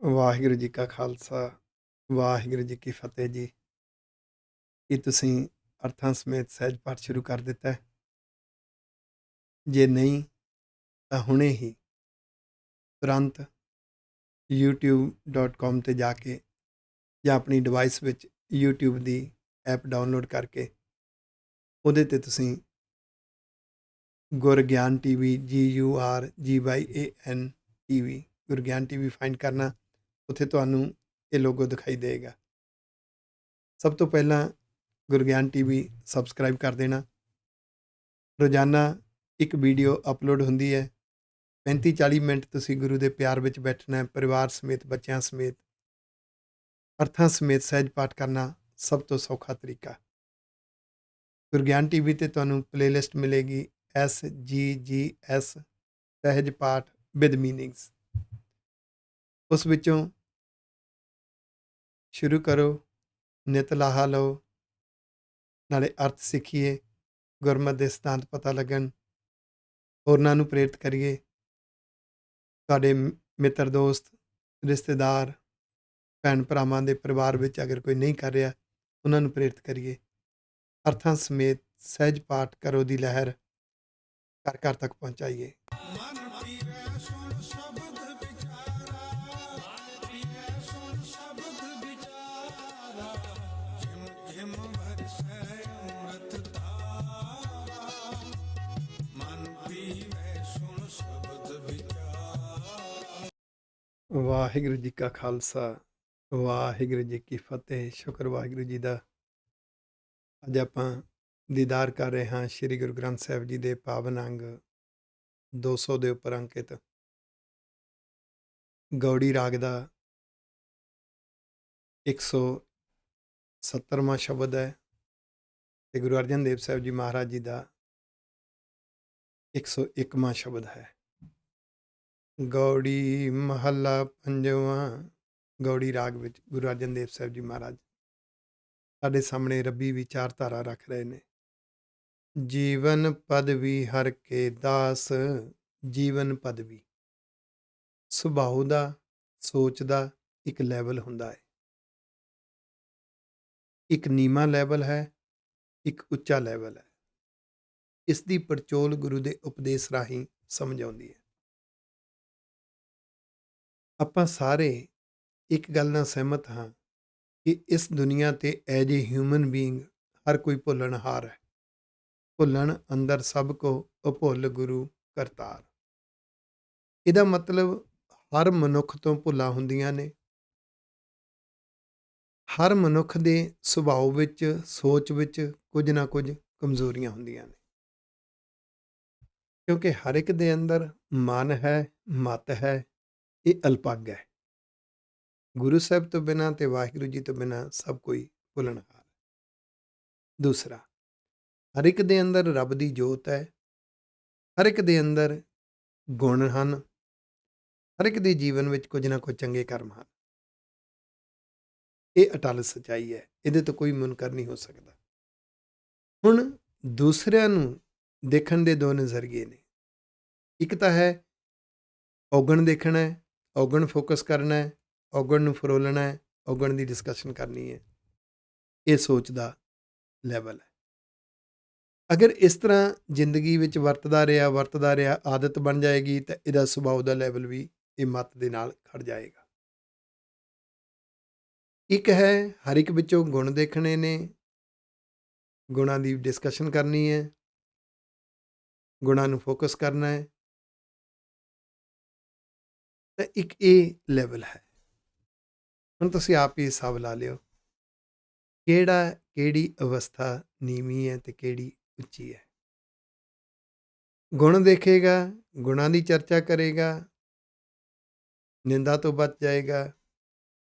ਵਾਹਿਗੁਰੂ ਜੀ ਕਾ ਖਾਲਸਾ, ਵਾਹਿਗੁਰੂ ਜੀ ਕੀ ਫਤਿਹ ਜੀ। ਕੀ ਤੁਸੀਂ ਅਰਥਾਂ ਸਮੇਤ ਸਹਿਜ ਪਾਠ ਸ਼ੁਰੂ ਕਰ ਦਿੱਤਾ ਹੈ? ਜੇ ਨਹੀਂ ਤਾਂ ਹੁਣੇ ਹੀ ਤੁਰੰਤ youtube.com ਤੇ ਜਾ ਕੇ ਜਾਂ ਆਪਣੀ ਡਿਵਾਈਸ ਵਿੱਚ YouTube ਦੀ ਐਪ ਡਾਊਨਲੋਡ ਕਰਕੇ ਉਹਦੇ ਤੇ ਤੁਸੀਂ Gurgyan TV GURGYAN TV Gurgyan TV find ਕਰਨਾ। ਉੱਥੇ ਤੁਹਾਨੂੰ ਇਹ ਲੋਗੋ ਦਿਖਾਈ ਦੇਗਾ। ਸਭ ਤੋਂ ਪਹਿਲਾਂ ਗੁਰਗਿਆਨ ਟੀਵੀ ਸਬਸਕ੍ਰਾਈਬ ਕਰ ਦੇਣਾ। ਰੋਜ਼ਾਨਾ ਇੱਕ ਵੀਡੀਓ ਅਪਲੋਡ ਹੁੰਦੀ ਹੈ। 35-40 ਮਿੰਟ ਤੁਸੀਂ ਗੁਰੂ ਦੇ ਪਿਆਰ ਵਿੱਚ ਬੈਠਣਾ ਹੈ, ਪਰਿਵਾਰ ਸਮੇਤ, ਬੱਚਿਆਂ ਸਮੇਤ, ਅਰਥਾਂ ਸਮੇਤ ਸਹਿਜ ਪਾਠ ਕਰਨਾ ਸਭ ਤੋਂ ਸੌਖਾ ਤਰੀਕਾ। ਗੁਰਗਿਆਨ ਟੀਵੀ ਤੇ ਤੁਹਾਨੂੰ ਪਲੇਲਿਸਟ ਮਿਲੇਗੀ SGGS ਸਹਿਜ ਪਾਠ ਵਿਦ ਮੀਨਿੰਗਸ। ਉਸ ਵਿੱਚੋਂ ਸ਼ੁਰੂ ਕਰੋ, ਨਿਤ ਲਾਹਾ ਲਓ, ਨਾਲੇ ਅਰਥ ਸਿੱਖੀਏ, ਗੁਰਮਤਿ ਦੇ ਸਿਧਾਂਤ ਪਤਾ ਲੱਗਣ, ਹੋਰਨਾਂ ਨੂੰ ਪ੍ਰੇਰਿਤ ਕਰੀਏ। ਤੁਹਾਡੇ ਮਿੱਤਰ, ਦੋਸਤ, ਰਿਸ਼ਤੇਦਾਰ, ਭੈਣ ਭਰਾਵਾਂ ਦੇ ਪਰਿਵਾਰ ਵਿੱਚ ਅਗਰ ਕੋਈ ਨਹੀਂ ਕਰ ਰਿਹਾ, ਉਹਨਾਂ ਨੂੰ ਪ੍ਰੇਰਿਤ ਕਰੀਏ। ਅਰਥਾਂ ਸਮੇਤ ਸਹਿਜ ਪਾਠ ਕਰੋ ਦੀ ਲਹਿਰ ਘਰ ਘਰ ਤੱਕ ਪਹੁੰਚਾਈਏ। ਵਾਹਿਗੁਰੂ ਜੀ ਕਾ ਖਾਲਸਾ, ਵਾਹਿਗੁਰੂ ਜੀ ਕੀ ਫਤਿਹ। ਸ਼ੁਕਰ ਵਾਹਿਗੁਰੂ ਜੀ ਦਾ। ਅੱਜ ਆਪਾਂ ਦੀਦਾਰ ਕਰ ਰਹੇ ਹਾਂ ਸ਼੍ਰੀ ਗੁਰੂ ਗ੍ਰੰਥ ਸਾਹਿਬ ਜੀ ਦੇ ਪਾਵਨ ਅੰਗ 200 ਦੇ ਉੱਪਰ ਅੰਕਿਤ ਗੌੜੀ ਰਾਗ ਦਾ 170ਵਾਂ ਸ਼ਬਦ ਹੈ ਤੇ ਗੁਰੂ ਅਰਜਨ ਦੇਵ ਸਾਹਿਬ ਜੀ ਮਹਾਰਾਜ ਜੀ ਦਾ 101ਵਾਂ ਸ਼ਬਦ ਹੈ। ਗੌੜੀ ਮਹੱਲਾ ਪੰਜਵਾਂ। ਗੌੜੀ ਰਾਗ ਵਿੱਚ ਗੁਰੂ ਅਰਜਨ ਦੇਵ ਸਾਹਿਬ ਜੀ ਮਹਾਰਾਜ ਸਾਡੇ ਸਾਹਮਣੇ ਰੱਬੀ ਵਿਚਾਰਧਾਰਾ ਰੱਖ ਰਹੇ ਨੇ। ਜੀਵਨ ਪਦਵੀ ਹਰ ਕੇ ਦਾਸ, ਜੀਵਨ ਪਦਵੀ ਸੁਭਾਅ ਦਾ, ਸੋਚ ਦਾ ਇੱਕ ਲੈਵਲ ਹੁੰਦਾ ਹੈ। ਇੱਕ ਨੀਵਾਂ ਲੈਵਲ ਹੈ, ਇੱਕ ਉੱਚਾ ਲੈਵਲ ਹੈ। ਇਸ ਦੀ ਪੜਚੋਲ ਗੁਰੂ ਦੇ ਉਪਦੇਸ਼ ਰਾਹੀਂ ਸਮਝ ਆਉਂਦੀ ਹੈ। ਆਪਾਂ ਸਾਰੇ ਇੱਕ ਗੱਲ ਨਾਲ ਸਹਿਮਤ ਹਾਂ ਕਿ ਇਸ ਦੁਨੀਆ ਤੇ ਐਜ ਏ ਹਿਊਮਨ ਬੀਇੰਗ ਹਰ ਕੋਈ ਭੁੱਲਣਹਾਰ ਹੈ। ਭੁੱਲਣ ਅੰਦਰ ਸਭ ਕੋ ਅਭੁੱਲ ਗੁਰੂ ਕਰਤਾਰ। ਇਹਦਾ ਮਤਲਬ ਹਰ ਮਨੁੱਖ ਤੋਂ ਭੁੱਲਾਂ ਹੁੰਦੀਆਂ ਨੇ। ਹਰ ਮਨੁੱਖ ਦੇ ਸੁਭਾਅ ਵਿੱਚ, ਸੋਚ ਵਿੱਚ ਕੁਝ ਨਾ ਕੁਝ ਕਮਜ਼ੋਰੀਆਂ ਹੁੰਦੀਆਂ ਨੇ, ਕਿਉਂਕਿ ਹਰ ਇੱਕ ਦੇ ਅੰਦਰ ਮਨ ਹੈ, ਮਤ ਹੈ, ਇਹ ਅਲਪੱਗ ਹੈ। ਗੁਰੂ ਸਾਹਿਬ ਤੋਂ ਬਿਨਾਂ ਤੇ ਵਾਹਿਗੁਰੂ ਜੀ ਤੋਂ ਬਿਨਾਂ ਸਭ ਕੋਈ ਭੁੱਲਣਹਾਰ ਹੈ। ਦੂਸਰਾ, ਹਰ ਇੱਕ ਦੇ ਅੰਦਰ ਰੱਬ ਦੀ ਜੋਤ ਹੈ। ਹਰ ਇੱਕ ਦੇ ਅੰਦਰ ਗੁਣ ਹਨ। ਹਰ ਇੱਕ ਦੇ ਜੀਵਨ ਵਿੱਚ ਕੁਝ ਨਾ ਕੁਝ ਚੰਗੇ ਕਰਮ ਹਨ। ਇਹ ਅਟੱਲ ਸੱਚਾਈ ਹੈ, ਇਹਦੇ ਤੋਂ ਕੋਈ ਮੁਨਕਰ ਨਹੀਂ ਹੋ ਸਕਦਾ। ਹੁਣ ਦੂਸਰਿਆਂ ਨੂੰ ਦੇਖਣ ਦੇ ਦੋ ਨਜ਼ਰੀਏ ਨੇ। ਇੱਕ ਤਾਂ ਹੈ ਔਗਣ ਦੇਖਣਾ ਹੈ, ਔਗਣ ਫੋਕਸ ਕਰਨਾ ਹੈ, ਔਗਣ ਨੂੰ ਫਰੋਲਣਾ ਹੈ, ਔਗਣ ਦੀ ਡਿਸਕਸ਼ਨ ਕਰਨੀ ਹੈ। ਇਹ ਸੋਚ ਦਾ ਲੈਵਲ ਹੈ। ਅਗਰ ਇਸ ਤਰ੍ਹਾਂ ਜ਼ਿੰਦਗੀ ਵਿੱਚ ਵਰਤਦਾ ਰਿਹਾ, ਆਦਤ ਬਣ ਜਾਏਗੀ ਤਾਂ ਇਹਦਾ ਸੁਭਾਅ ਦਾ ਲੈਵਲ ਵੀ ਇਹ ਮੱਤ ਦੇ ਨਾਲ ਖੜ ਜਾਏਗਾ। ਇੱਕ ਹੈ ਹਰ ਇੱਕ ਵਿੱਚੋਂ ਗੁਣ ਦੇਖਣੇ ਨੇ, ਗੁਣਾਂ ਦੀ ਡਿਸਕਸ਼ਨ ਕਰਨੀ ਹੈ, ਗੁਣਾਂ ਨੂੰ ਫੋਕਸ ਕਰਨਾ ਹੈ। ਤਾਂ ਇੱਕ ਇਹ ਲੈਵਲ ਹੈ। ਹੁਣ ਤੁਸੀਂ ਆਪ ਹੀ ਹਿਸਾਬ ਲਾ ਲਿਓ, ਕਿਹੜੀ ਅਵਸਥਾ ਨੀਵੀਂ ਹੈ ਤੇ ਕਿਹੜੀ ਉੱਚੀ ਹੈ। ਗੁਣ ਦੇਖੇਗਾ, ਗੁਣਾਂ ਦੀ ਚਰਚਾ ਕਰੇਗਾ, ਨਿੰਦਾ ਤੋਂ ਬਚ ਜਾਏਗਾ,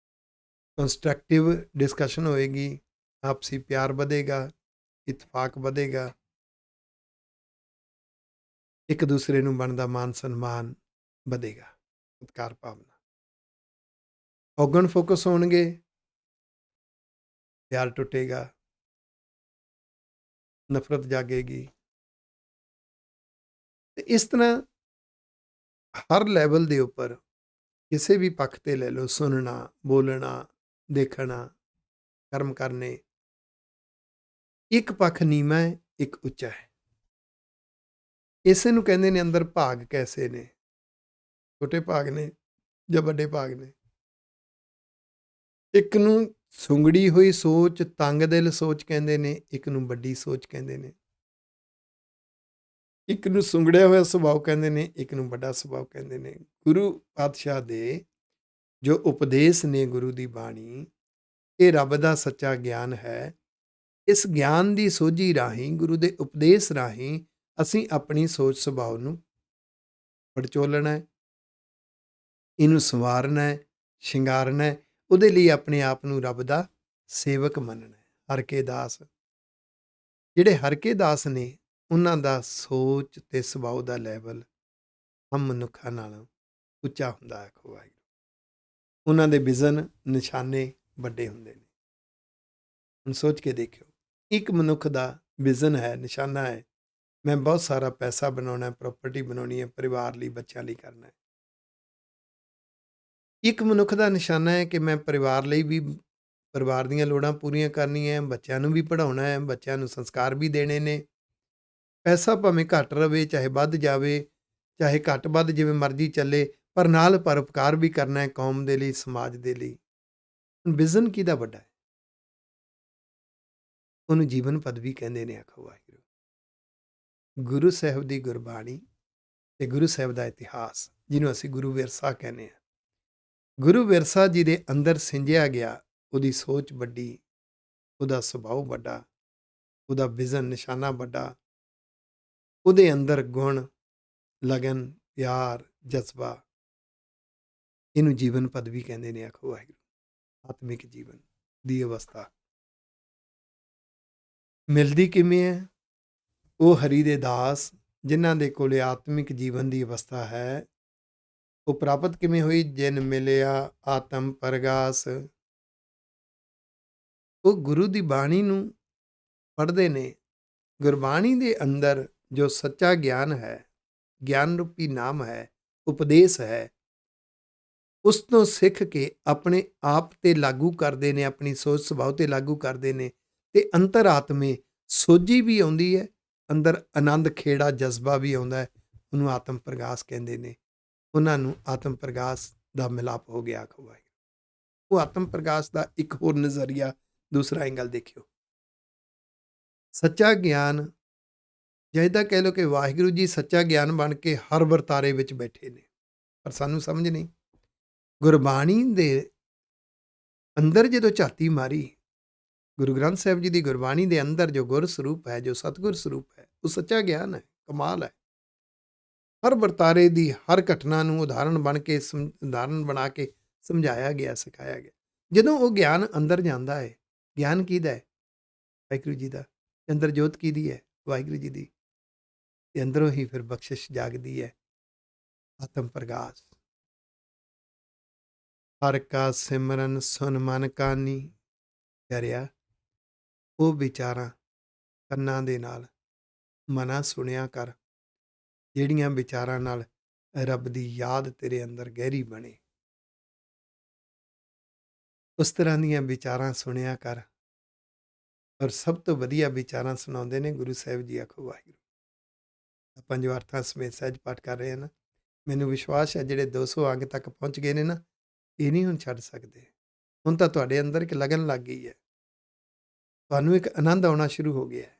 ਕੰਸਟਰਕਟਿਵ ਡਿਸਕਸ਼ਨ ਹੋਏਗੀ, ਆਪਸੀ ਪਿਆਰ ਵਧੇਗਾ, ਇਤਫਾਕ ਵਧੇਗਾ, ਇੱਕ ਦੂਸਰੇ ਨੂੰ ਬਣਦਾ ਮਾਨ ਸਨਮਾਨ ਵਧੇਗਾ, ਸਤਿਕਾਰ ਭਾਵਨਾ। ਔਗਣ ਫੋਕਸ ਹੋਣਗੇ, ਪਿਆਰ ਟੁੱਟੇਗਾ, ਨਫ਼ਰਤ ਜਾਗੇਗੀ। ਤੇ ਇਸ ਤਰ੍ਹਾਂ ਹਰ ਲੈਵਲ ਦੇ ਉੱਪਰ ਕਿਸੇ ਵੀ ਪੱਖ ਤੇ ਲੈ ਲਓ, ਸੁਣਨਾ, ਬੋਲਣਾ, ਦੇਖਣਾ, ਕਰਮ ਕਰਨੇ। ਇੱਕ ਪੱਖ ਨੀਵਾਂ ਹੈ, ਇੱਕ ਉੱਚਾ ਹੈ। ਇਸੇ ਨੂੰ ਕਹਿੰਦੇ ਨੇ ਅੰਦਰ ਭਾਗ ਕੈਸੇ ਨੇ, ਛੋਟੇ ਭਾਗ ਨੇ ਜਾਂ ਵੱਡੇ ਭਾਗ ਨੇ। ਇੱਕ ਨੂੰ ਸੁੰਗੜੀ ਹੋਈ ਸੋਚ, ਤੰਗ ਦਿਲ ਸੋਚ ਕਹਿੰਦੇ ਨੇ, ਇੱਕ ਨੂੰ ਵੱਡੀ ਸੋਚ ਕਹਿੰਦੇ ਨੇ। ਇੱਕ ਨੂੰ ਸੁੰਗੜਿਆ ਹੋਇਆ ਸੁਭਾਅ ਕਹਿੰਦੇ ਨੇ, ਇੱਕ ਨੂੰ ਵੱਡਾ ਸੁਭਾਅ ਕਹਿੰਦੇ ਨੇ। ਗੁਰੂ ਪਾਤਸ਼ਾਹ ਦੇ ਜੋ ਉਪਦੇਸ਼ ਨੇ, ਗੁਰੂ ਦੀ ਬਾਣੀ, ਇਹ ਰੱਬ ਦਾ ਸੱਚਾ ਗਿਆਨ ਹੈ। ਇਸ ਗਿਆਨ ਦੀ ਸੋਝੀ ਰਾਹੀਂ, ਗੁਰੂ ਦੇ ਉਪਦੇਸ਼ ਰਾਹੀਂ ਅਸੀਂ ਆਪਣੀ ਸੋਚ ਸੁਭਾਅ ਨੂੰ ਪੜਚੋਲਣਾ ਹੈ, ਇਹਨੂੰ ਸੰਵਾਰਨਾ ਹੈ, ਸ਼ਿੰਗਾਰਨਾ ਹੈ। ਉਹਦੇ ਲਈ ਆਪਣੇ ਆਪ ਨੂੰ ਰੱਬ ਦਾ ਸੇਵਕ ਮੰਨਣਾ ਹੈ। ਹਰ ਕੇ ਦਾਸ, ਜਿਹੜੇ ਹਰ ਕੇ ਦਾਸ ਨੇ, ਉਹਨਾਂ ਦਾ ਸੋਚ ਤੇ ਸੁਭਾਅ ਦਾ ਲੈਵਲ ਹਮ ਮਨੁੱਖਾਂ ਨਾਲੋਂ ਉੱਚਾ ਹੁੰਦਾ ਹੈ। ਵਾਹਿਗੁਰੂ, ਉਹਨਾਂ ਦੇ ਵਿਜ਼ਨ, ਨਿਸ਼ਾਨੇ ਵੱਡੇ ਹੁੰਦੇ ਨੇ। ਹੁਣ ਸੋਚ ਕੇ ਦੇਖਿਓ, ਇੱਕ ਮਨੁੱਖ ਦਾ ਵਿਜ਼ਨ ਹੈ, ਨਿਸ਼ਾਨਾ ਹੈ, ਮੈਂ ਬਹੁਤ ਸਾਰਾ ਪੈਸਾ ਬਣਾਉਣਾ, ਪ੍ਰਾਪਰਟੀ ਬਣਾਉਣੀ ਹੈ, ਪਰਿਵਾਰ ਲਈ, ਬੱਚਿਆਂ ਲਈ ਕਰਨਾ ਹੈ। ਇੱਕ ਮਨੁੱਖ ਦਾ ਨਿਸ਼ਾਨਾ ਹੈ ਕਿ ਮੈਂ ਪਰਿਵਾਰ ਲਈ ਵੀ, ਪਰਿਵਾਰ ਦੀਆਂ ਲੋੜਾਂ ਪੂਰੀਆਂ ਕਰਨੀਆਂ, ਬੱਚਿਆਂ ਨੂੰ ਵੀ ਪੜ੍ਹਾਉਣਾ ਹੈ, ਬੱਚਿਆਂ ਨੂੰ ਸੰਸਕਾਰ ਵੀ ਦੇਣੇ ਨੇ। ਪੈਸਾ ਭਾਵੇਂ ਘੱਟ ਰਵੇ, ਚਾਹੇ ਵੱਧ ਜਾਵੇ, ਚਾਹੇ ਘੱਟ ਵੱਧ ਜਿਵੇਂ ਮਰਜ਼ੀ ਚੱਲੇ, ਪਰ ਨਾਲ ਪਰਉਪਕਾਰ ਵੀ ਕਰਨਾ ਹੈ, ਕੌਮ ਦੇ ਲਈ, ਸਮਾਜ ਦੇ ਲਈ। ਹੁਣ ਵਿਜ਼ਨ ਕਿਹਦਾ ਵੱਡਾ ਹੈ? ਉਹਨੂੰ ਜੀਵਨ ਪਦਵੀ ਕਹਿੰਦੇ ਨੇ। ਆਖੋ ਵਾਹਿਗੁਰੂ। ਗੁਰੂ ਸਾਹਿਬ ਦੀ ਗੁਰਬਾਣੀ ਤੇ ਗੁਰੂ ਸਾਹਿਬ ਦਾ ਇਤਿਹਾਸ, ਜਿਹਨੂੰ ਅਸੀਂ ਗੁਰੂ ਵਿਰਸਾ ਕਹਿੰਦੇ ਹਾਂ। ਗੁਰੂ ਵਿਰਸਾ ਜੀ ਦੇ ਅੰਦਰ ਸਿੰਜਿਆ ਗਿਆ, ਉਹਦੀ ਸੋਚ ਵੱਡੀ, ਉਹਦਾ ਸੁਭਾਅ ਵੱਡਾ, ਉਹਦਾ ਵਿਜ਼ਨ, ਨਿਸ਼ਾਨਾ ਵੱਡਾ, ਉਹਦੇ ਅੰਦਰ ਗੁਣ, ਲਗਨ, ਪਿਆਰ, ਜਜ਼ਬਾ, ਇਹਨੂੰ ਜੀਵਨ ਪਦਵੀ ਕਹਿੰਦੇ ਨੇ। ਆਖੋ ਵਾਹਿਗੁਰੂ। ਆਤਮਿਕ ਜੀਵਨ ਦੀ ਅਵਸਥਾ ਮਿਲਦੀ ਕਿਵੇਂ ਹੈ? ਉਹ ਹਰੀ ਦੇ ਦਾਸ, ਜਿਨ੍ਹਾਂ ਦੇ ਕੋਲੇ ਆਤਮਿਕ ਜੀਵਨ ਦੀ ਅਵਸਥਾ ਹੈ, ਉਹ ਪ੍ਰਾਪਤ ਕਿਵੇਂ ਹੋਈ? ਜਿਨ ਮਿਲਿਆ ਆਤਮ ਪ੍ਰਗਾਸ। ਉਹ ਗੁਰੂ ਦੀ ਬਾਣੀ ਨੂੰ ਪੜ੍ਹਦੇ ਨੇ। ਗੁਰਬਾਣੀ ਦੇ ਅੰਦਰ ਜੋ ਸੱਚਾ ਗਿਆਨ ਹੈ, ਗਿਆਨ ਰੂਪੀ ਨਾਮ ਹੈ, ਉਪਦੇਸ਼ ਹੈ, ਉਸ ਤੋਂ ਸਿੱਖ ਕੇ ਆਪਣੇ ਆਪ ਤੇ ਲਾਗੂ ਕਰਦੇ ਨੇ, ਆਪਣੀ ਸੋਚ ਸੁਭਾਅ ਤੇ ਲਾਗੂ ਕਰਦੇ ਨੇ, ਤੇ ਅੰਤਰਾਤਮੇ ਸੋਝੀ ਵੀ ਆਉਂਦੀ ਹੈ, ਅੰਦਰ ਆਨੰਦ, ਖੇੜਾ, ਜਜ਼ਬਾ ਵੀ ਆਉਂਦਾ ਹੈ। ਉਹਨੂੰ ਆਤਮ ਪ੍ਰਗਾਸ ਕਹਿੰਦੇ ਨੇ। ਉਹਨਾਂ ਨੂੰ ਆਤਮ ਪ੍ਰਗਾਸ ਦਾ ਮਿਲਾਪ ਹੋ ਗਿਆ। ਆਖੋ ਵਾਹਿਗੁਰੂ। ਉਹ ਆਤਮ ਪ੍ਰਗਾਸ ਦਾ ਇੱਕ ਹੋਰ ਨਜ਼ਰੀਆ, ਦੂਸਰਾ ਐਂਗਲ ਦੇਖਿਓ। ਸੱਚਾ ਗਿਆਨ, ਜਿਹਦਾ ਕਹਿ ਲਓ ਕਿ ਵਾਹਿਗੁਰੂ ਜੀ ਸੱਚਾ ਗਿਆਨ ਬਣ ਕੇ ਹਰ ਵਰਤਾਰੇ ਵਿੱਚ ਬੈਠੇ ਨੇ, ਪਰ ਸਾਨੂੰ ਸਮਝ ਨਹੀਂ। ਗੁਰਬਾਣੀ ਦੇ ਅੰਦਰ ਜਦੋਂ ਝਾਤੀ ਮਾਰੀ, ਗੁਰੂ ਗ੍ਰੰਥ ਸਾਹਿਬ ਜੀ ਦੀ ਗੁਰਬਾਣੀ ਦੇ ਅੰਦਰ ਜੋ ਗੁਰ ਸਰੂਪ ਹੈ, ਜੋ ਸਤਿਗੁਰ ਸਰੂਪ ਹੈ, ਉਹ ਸੱਚਾ ਗਿਆਨ ਹੈ, ਕਮਾਲ ਹੈ। ਹਰ ਵਰਤਾਰੇ ਦੀ, ਹਰ ਘਟਨਾ ਨੂੰ ਉਦਾਹਰਣ ਬਣਾ ਕੇ ਸਮਝਾਇਆ ਗਿਆ, ਸਿਖਾਇਆ ਗਿਆ। ਜਦੋਂ ਉਹ ਗਿਆਨ ਅੰਦਰ ਜਾਂਦਾ ਹੈ, ਗਿਆਨ ਕਿਹਦਾ ਹੈ? ਵਾਹਿਗੁਰੂ ਜੀ ਦਾ। ਅੰਦਰ ਜੋਤ ਕਿਹਦੀ ਹੈ? ਵਾਹਿਗੁਰੂ ਜੀ ਦੀ। ਤੇ ਅੰਦਰੋਂ ਹੀ ਫਿਰ ਬਖਸ਼ਿਸ਼ ਜਾਗਦੀ ਹੈ, ਆਤਮ ਪ੍ਰਗਾਸ। ਹਰ ਕਾ ਸਿਮਰਨ ਸੁਨ ਮਨ ਕਾਨੀ। ਪਿਆਰਿਆ, ਉਹ ਵਿਚਾਰਾਂ ਕੰਨਾਂ ਦੇ ਨਾਲ ਮਨਾਂ ਸੁਣਿਆ ਕਰ, ਜਿਹੜੀਆਂ ਵਿਚਾਰਾਂ ਨਾਲ ਰੱਬ ਦੀ ਯਾਦ ਤੇਰੇ ਅੰਦਰ ਗਹਿਰੀ ਬਣੇ। ਉਸ ਤਰ੍ਹਾਂ ਦੀਆਂ ਵਿਚਾਰਾਂ ਸੁਣਿਆ ਕਰ। ਔਰ ਸਭ ਤੋਂ ਵਧੀਆ ਵਿਚਾਰਾਂ ਸੁਣਾਉਂਦੇ ਨੇ ਗੁਰੂ ਸਾਹਿਬ ਜੀ। ਆਖੋ ਵਾਹਿਗੁਰੂ। ਆਪਾਂ ਜੋ ਅਰਥਾਂ ਸਮੇਤ ਸਹਿਜ ਪਾਠ ਕਰ ਰਹੇ ਹਾਂ ਨਾ, ਮੈਨੂੰ ਵਿਸ਼ਵਾਸ ਹੈ ਜਿਹੜੇ 200 ਅੰਗ ਤੱਕ ਪਹੁੰਚ ਗਏ ਨੇ ਨਾ, ਇਹ ਨਹੀਂ ਹੁਣ ਛੱਡ ਸਕਦੇ। ਹੁਣ ਤਾਂ ਤੁਹਾਡੇ ਅੰਦਰ ਇੱਕ ਲਗਨ ਲੱਗ ਗਈ ਹੈ, ਤੁਹਾਨੂੰ ਇੱਕ ਆਨੰਦ ਆਉਣਾ ਸ਼ੁਰੂ ਹੋ ਗਿਆ ਹੈ।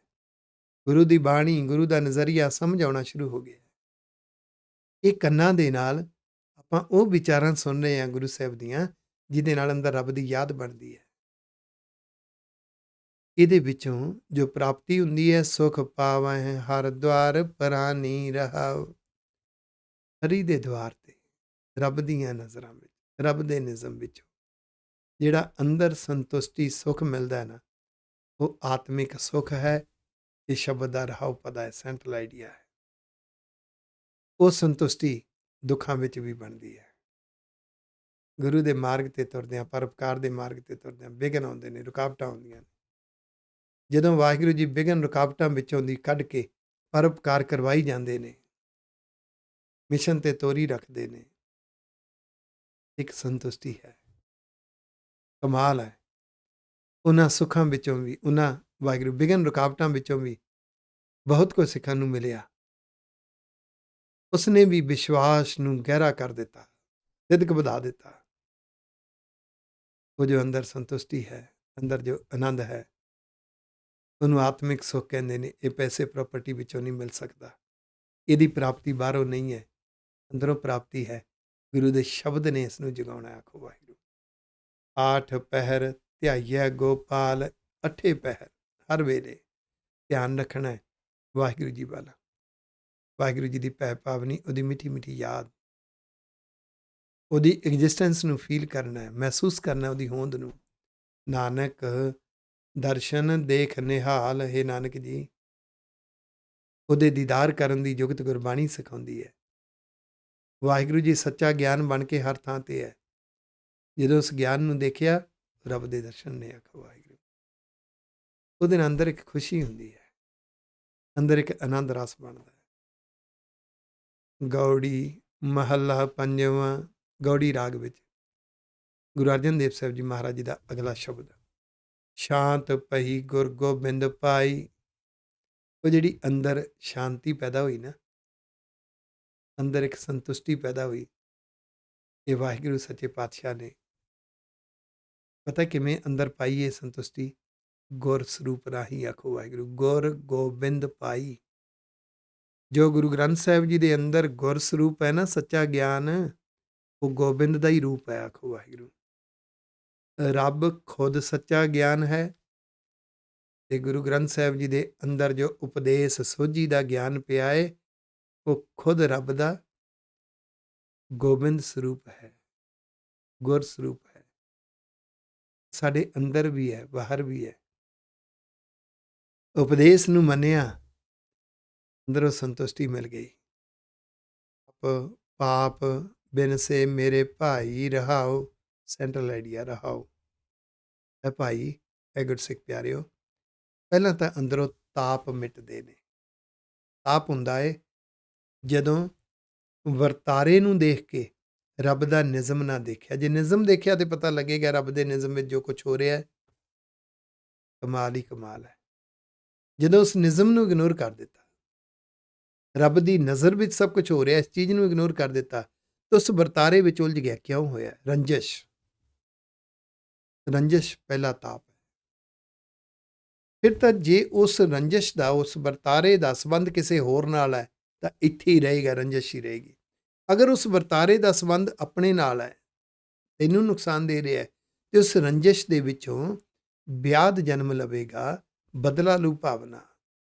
ਗੁਰੂ ਦੀ ਬਾਣੀ, ਗੁਰੂ ਦਾ ਨਜ਼ਰੀਆ ਸਮਝ ਆਉਣਾ ਸ਼ੁਰੂ ਹੋ ਗਿਆ। ਇਹ ਕੰਨਾਂ ਦੇ ਨਾਲ ਆਪਾਂ ਉਹ ਵਿਚਾਰਾਂ ਸੁਣ ਰਹੇ ਹਾਂ ਗੁਰੂ ਸਾਹਿਬ ਦੀਆਂ, ਜਿਹਦੇ ਨਾਲ ਅੰਦਰ ਰੱਬ ਦੀ ਯਾਦ ਬਣਦੀ ਹੈ। ਇਹਦੇ ਵਿੱਚੋਂ ਜੋ ਪ੍ਰਾਪਤੀ ਹੁੰਦੀ ਹੈ, ਸੁਖ ਪਾਵੈ ਹਰ ਦੁਆਰ ਪਰਾਨੀ ਰਹਾਉ। ਹਰੀ ਦੇ ਦੁਆਰ ਤੇ, ਰੱਬ ਦੀਆਂ ਨਜ਼ਰਾਂ ਵਿੱਚ, ਰੱਬ ਦੇ ਨਿਜ਼ਮ ਵਿੱਚੋਂ ਜਿਹੜਾ ਅੰਦਰ ਸੰਤੁਸ਼ਟੀ, ਸੁਖ ਮਿਲਦਾ ਹੈ ਨਾ, ਉਹ ਆਤਮਿਕ ਸੁਖ ਹੈ। ਇਹ ਸ਼ਬਦ ਦਾ ਰਹਾਉ ਪਦਾ ਹੈ, ਸੈਂਟਰਲ ਆਈਡੀਆ ਹੈ। ਉਹ ਸੰਤੁਸ਼ਟੀ ਦੁੱਖਾਂ ਵਿੱਚ ਵੀ ਬਣਦੀ ਹੈ। ਗੁਰੂ ਦੇ ਮਾਰਗ ਤੇ ਤੁਰਦਿਆਂ, ਪਰਉਪਕਾਰ ਦੇ ਮਾਰਗ ਤੇ ਤੁਰਦਿਆਂ ਵਿਘਨ ਆਉਂਦੇ ਨੇ, ਰੁਕਾਵਟਾਂ ਆਉਂਦੀਆਂ ਨੇ। ਜਦੋਂ ਵਾਹਿਗੁਰੂ ਜੀ ਵਿਘਨ, ਰੁਕਾਵਟਾਂ ਵਿੱਚੋਂ ਦੀ ਕੱਢ ਕੇ ਪਰਉਪਕਾਰ ਕਰਵਾਈ ਜਾਂਦੇ ਨੇ, ਮਿਸ਼ਨ ਤੇ ਤੋਰੀ ਰੱਖਦੇ ਨੇ, ਇੱਕ ਸੰਤੁਸ਼ਟੀ ਹੈ। ਕਮਾਲ ਹੈ। ਉਹਨਾਂ ਸੁੱਖਾਂ ਵਿੱਚੋਂ ਵੀ, ਉਹਨਾਂ ਵਾਹਿਗੁਰੂ ਵਿਘਨ ਰੁਕਾਵਟਾਂ ਵਿੱਚੋਂ ਵੀ ਬਹੁਤ ਕੁਝ ਸਿੱਖਣ ਨੂੰ ਮਿਲਿਆ। ਉਸਨੇ ਵੀ ਵਿਸ਼ਵਾਸ ਨੂੰ ਗਹਿਰਾ ਕਰ ਦਿੱਤਾ, ਸਿੱਧਕ ਵਧਾ ਦਿੱਤਾ। ਉਹ ਜੋ ਅੰਦਰ ਸੰਤੁਸ਼ਟੀ ਹੈ, ਅੰਦਰ ਜੋ ਆਨੰਦ ਹੈ, ਉਹਨੂੰ ਆਤਮਿਕ ਸੁੱਖ ਕਹਿੰਦੇ ਨੇ। ਇਹ ਪੈਸੇ ਪ੍ਰਾਪਰਟੀ ਵਿੱਚੋਂ ਨਹੀਂ ਮਿਲ ਸਕਦਾ। ਇਹਦੀ ਪ੍ਰਾਪਤੀ ਬਾਹਰੋਂ ਨਹੀਂ ਹੈ, ਅੰਦਰੋਂ ਪ੍ਰਾਪਤੀ ਹੈ। ਗੁਰੂ ਦੇ ਸ਼ਬਦ ਨੇ ਇਸ ਨੂੰ ਜਗਾਉਣਾ। ਆਖੋ ਵਾਹਿਗੁਰੂ। ਆਠ ਪਹਿਰ ਧਿਆਈਐ ਗੋਪਾਲ, ਅੱਠੇ ਪਹਿਰ ਹਰ ਵੇਲੇ ਧਿਆਨ ਰੱਖਣਾ ਹੈ ਵਾਹਿਗੁਰੂ ਜੀ ਵਾਲਾ। ਵਾਹਿਗੁਰੂ ਜੀ ਦੀ ਭੈ ਭਾਵਨੀ, ਉਹਦੀ ਮਿੱਠੀ ਮਿੱਠੀ ਯਾਦ, ਉਹਦੀ ਐਗਜ਼ਿਸਟੈਂਸ ਨੂੰ ਫੀਲ ਕਰਨਾ ਹੈ, ਮਹਿਸੂਸ ਕਰਨਾ ਉਹਦੀ ਹੋਂਦ ਨੂੰ। ਨਾਨਕ ਦਰਸ਼ਨ ਦੇਖ ਨਿਹਾਲ, ਹੈ ਨਾਨਕ ਜੀ, ਉਹਦੇ ਦੀਦਾਰ ਕਰਨ ਦੀ ਜੁਗਤ ਗੁਰਬਾਣੀ ਸਿਖਾਉਂਦੀ ਹੈ। ਵਾਹਿਗੁਰੂ ਜੀ ਸੱਚਾ ਗਿਆਨ ਬਣ ਕੇ ਹਰ ਥਾਂ ਤੇ ਹੈ। ਜਦੋਂ ਉਸ ਗਿਆਨ ਨੂੰ ਦੇਖਿਆ, ਰੱਬ ਦੇ ਦਰਸ਼ਨ ਨੇ। ਆਖੋ ਵਾਹਿਗੁਰੂ। ਉਹਦੇ ਨਾਲ ਅੰਦਰ ਇੱਕ ਖੁਸ਼ੀ ਹੁੰਦੀ ਹੈ, ਅੰਦਰ ਇੱਕ ਆਨੰਦ ਰਸ ਬਣਦਾ ਹੈ। ਗੌੜੀ ਮਹੱਲਾ ਪੰਜਵਾਂ, ਗੌੜੀ ਰਾਗ ਵਿੱਚ ਗੁਰੂ ਅਰਜਨ ਦੇਵ ਸਾਹਿਬ ਜੀ ਮਹਾਰਾਜ ਜੀ ਦਾ ਅਗਲਾ ਸ਼ਬਦ। ਸ਼ਾਂਤ ਪਈ ਗੁਰ ਗੋਬਿੰਦ ਪਾਈ। ਉਹ ਜਿਹੜੀ ਅੰਦਰ ਸ਼ਾਂਤੀ ਪੈਦਾ ਹੋਈ ਨਾ, ਅੰਦਰ ਇੱਕ ਸੰਤੁਸ਼ਟੀ ਪੈਦਾ ਹੋਈ, ਇਹ ਵਾਹਿਗੁਰੂ ਸੱਚੇ ਪਾਤਸ਼ਾਹ ਨੇ ਪਤਾ ਕਿਵੇਂ ਅੰਦਰ ਪਾਈ ਇਹ ਸੰਤੁਸ਼ਟੀ? ਗੁਰ ਸਰੂਪ ਰਾਹੀਂ। ਆਖੋ ਵਾਹਿਗੁਰੂ। ਗੁਰ ਗੋਬਿੰਦ ਪਾਈ। ਜੋ ਗੁਰੂ ਗ੍ਰੰਥ ਸਾਹਿਬ ਜੀ ਦੇ ਅੰਦਰ ਗੁਰ ਸਰੂਪ ਹੈ ਨਾ, ਸੱਚਾ ਗਿਆਨ, ਉਹ ਗੋਬਿੰਦ ਦਾ ਹੀ ਰੂਪ ਹੈ। ਆਖੋ ਵਾਹਿਗੁਰੂ। ਰੱਬ ਖੁਦ ਸੱਚਾ ਗਿਆਨ ਹੈ, ਤੇ ਗੁਰੂ ਗ੍ਰੰਥ ਸਾਹਿਬ ਜੀ ਦੇ ਅੰਦਰ ਜੋ ਉਪਦੇਸ਼ ਸੋਝੀ ਦਾ ਗਿਆਨ ਪਿਆ ਹੈ, ਉਹ ਖੁਦ ਰੱਬ ਦਾ ਗੋਬਿੰਦ ਸਰੂਪ ਹੈ, ਗੁਰ ਸਰੂਪ ਹੈ। ਸਾਡੇ ਅੰਦਰ ਵੀ ਹੈ, ਬਾਹਰ ਵੀ ਹੈ। ਉਪਦੇਸ਼ ਨੂੰ ਮੰਨਿਆ, ਅੰਦਰੋਂ ਸੰਤੁਸ਼ਟੀ ਮਿਲ ਗਈ। ਪਾਪ ਬਿਨ ਸੇ ਮੇਰੇ ਭਾਈ ਰਹਾਓ, ਸੈਂਟਰਲ ਆਈਡੀਆ ਰਹਾਓ। ਇਹ ਭਾਈ, ਇਹ ਗੁਰਸਿੱਖ ਪਿਆਰਿਓ, ਪਹਿਲਾਂ ਤਾਂ ਅੰਦਰੋਂ ਤਾਪ ਮਿਟਦੇ ਨੇ। ਤਾਪ ਹੁੰਦਾ ਏ ਜਦੋਂ ਵਰਤਾਰੇ ਨੂੰ ਦੇਖ ਕੇ ਰੱਬ ਦਾ ਨਿਜ਼ਮ ਨਾ ਦੇਖਿਆ। ਜੇ ਨਿਜ਼ਮ ਦੇਖਿਆ ਤੇ ਪਤਾ ਲੱਗੇਗਾ ਰੱਬ ਦੇ ਨਿਜ਼ਮ ਵਿੱਚ ਜੋ ਕੁਝ ਹੋ ਰਿਹਾ ਹੈ, ਕਮਾਲ ਹੀ ਕਮਾਲ ਹੈ। ਜਦੋਂ ਉਸ ਨਿਜ਼ਮ ਨੂੰ ਇਗਨੋਰ ਕਰ ਦਿੱਤਾ, ਰੱਬ ਦੀ ਨਜ਼ਰ ਵਿੱਚ ਸਭ ਕੁਝ ਹੋ ਰਿਹਾ, ਇਸ ਚੀਜ਼ ਨੂੰ ਇਗਨੋਰ ਕਰ ਦਿੱਤਾ, ਤਾਂ ਉਸ ਵਰਤਾਰੇ ਵਿੱਚ ਉਲਝ ਗਿਆ। ਕਿਉਂ ਹੋਇਆ? ਰੰਜਿਸ਼। ਰੰਜਿਸ਼ ਪਹਿਲਾ ਤਾਪ ਹੈ। ਫਿਰ ਤਾਂ ਜੇ ਉਸ ਰੰਜਿਸ਼ ਦਾ, ਉਸ ਵਰਤਾਰੇ ਦਾ ਸੰਬੰਧ ਕਿਸੇ ਹੋਰ ਨਾਲ ਹੈ, ਤਾਂ ਇੱਥੇ ਹੀ ਰਹੇਗਾ, ਰੰਜਿਸ਼ ਹੀ ਰਹੇਗੀ। ਅਗਰ ਉਸ ਵਰਤਾਰੇ ਦਾ ਸੰਬੰਧ ਆਪਣੇ ਨਾਲ ਹੈ, ਤੈਨੂੰ ਨੁਕਸਾਨ ਦੇ ਰਿਹਾ ਹੈ, ਤੇ ਉਸ ਰੰਜਿਸ਼ ਦੇ ਵਿੱਚੋਂ ਵਿਆਦ ਜਨਮ ਲਵੇਗਾ, ਬਦਲਾ ਲੂ ਭਾਵਨਾ।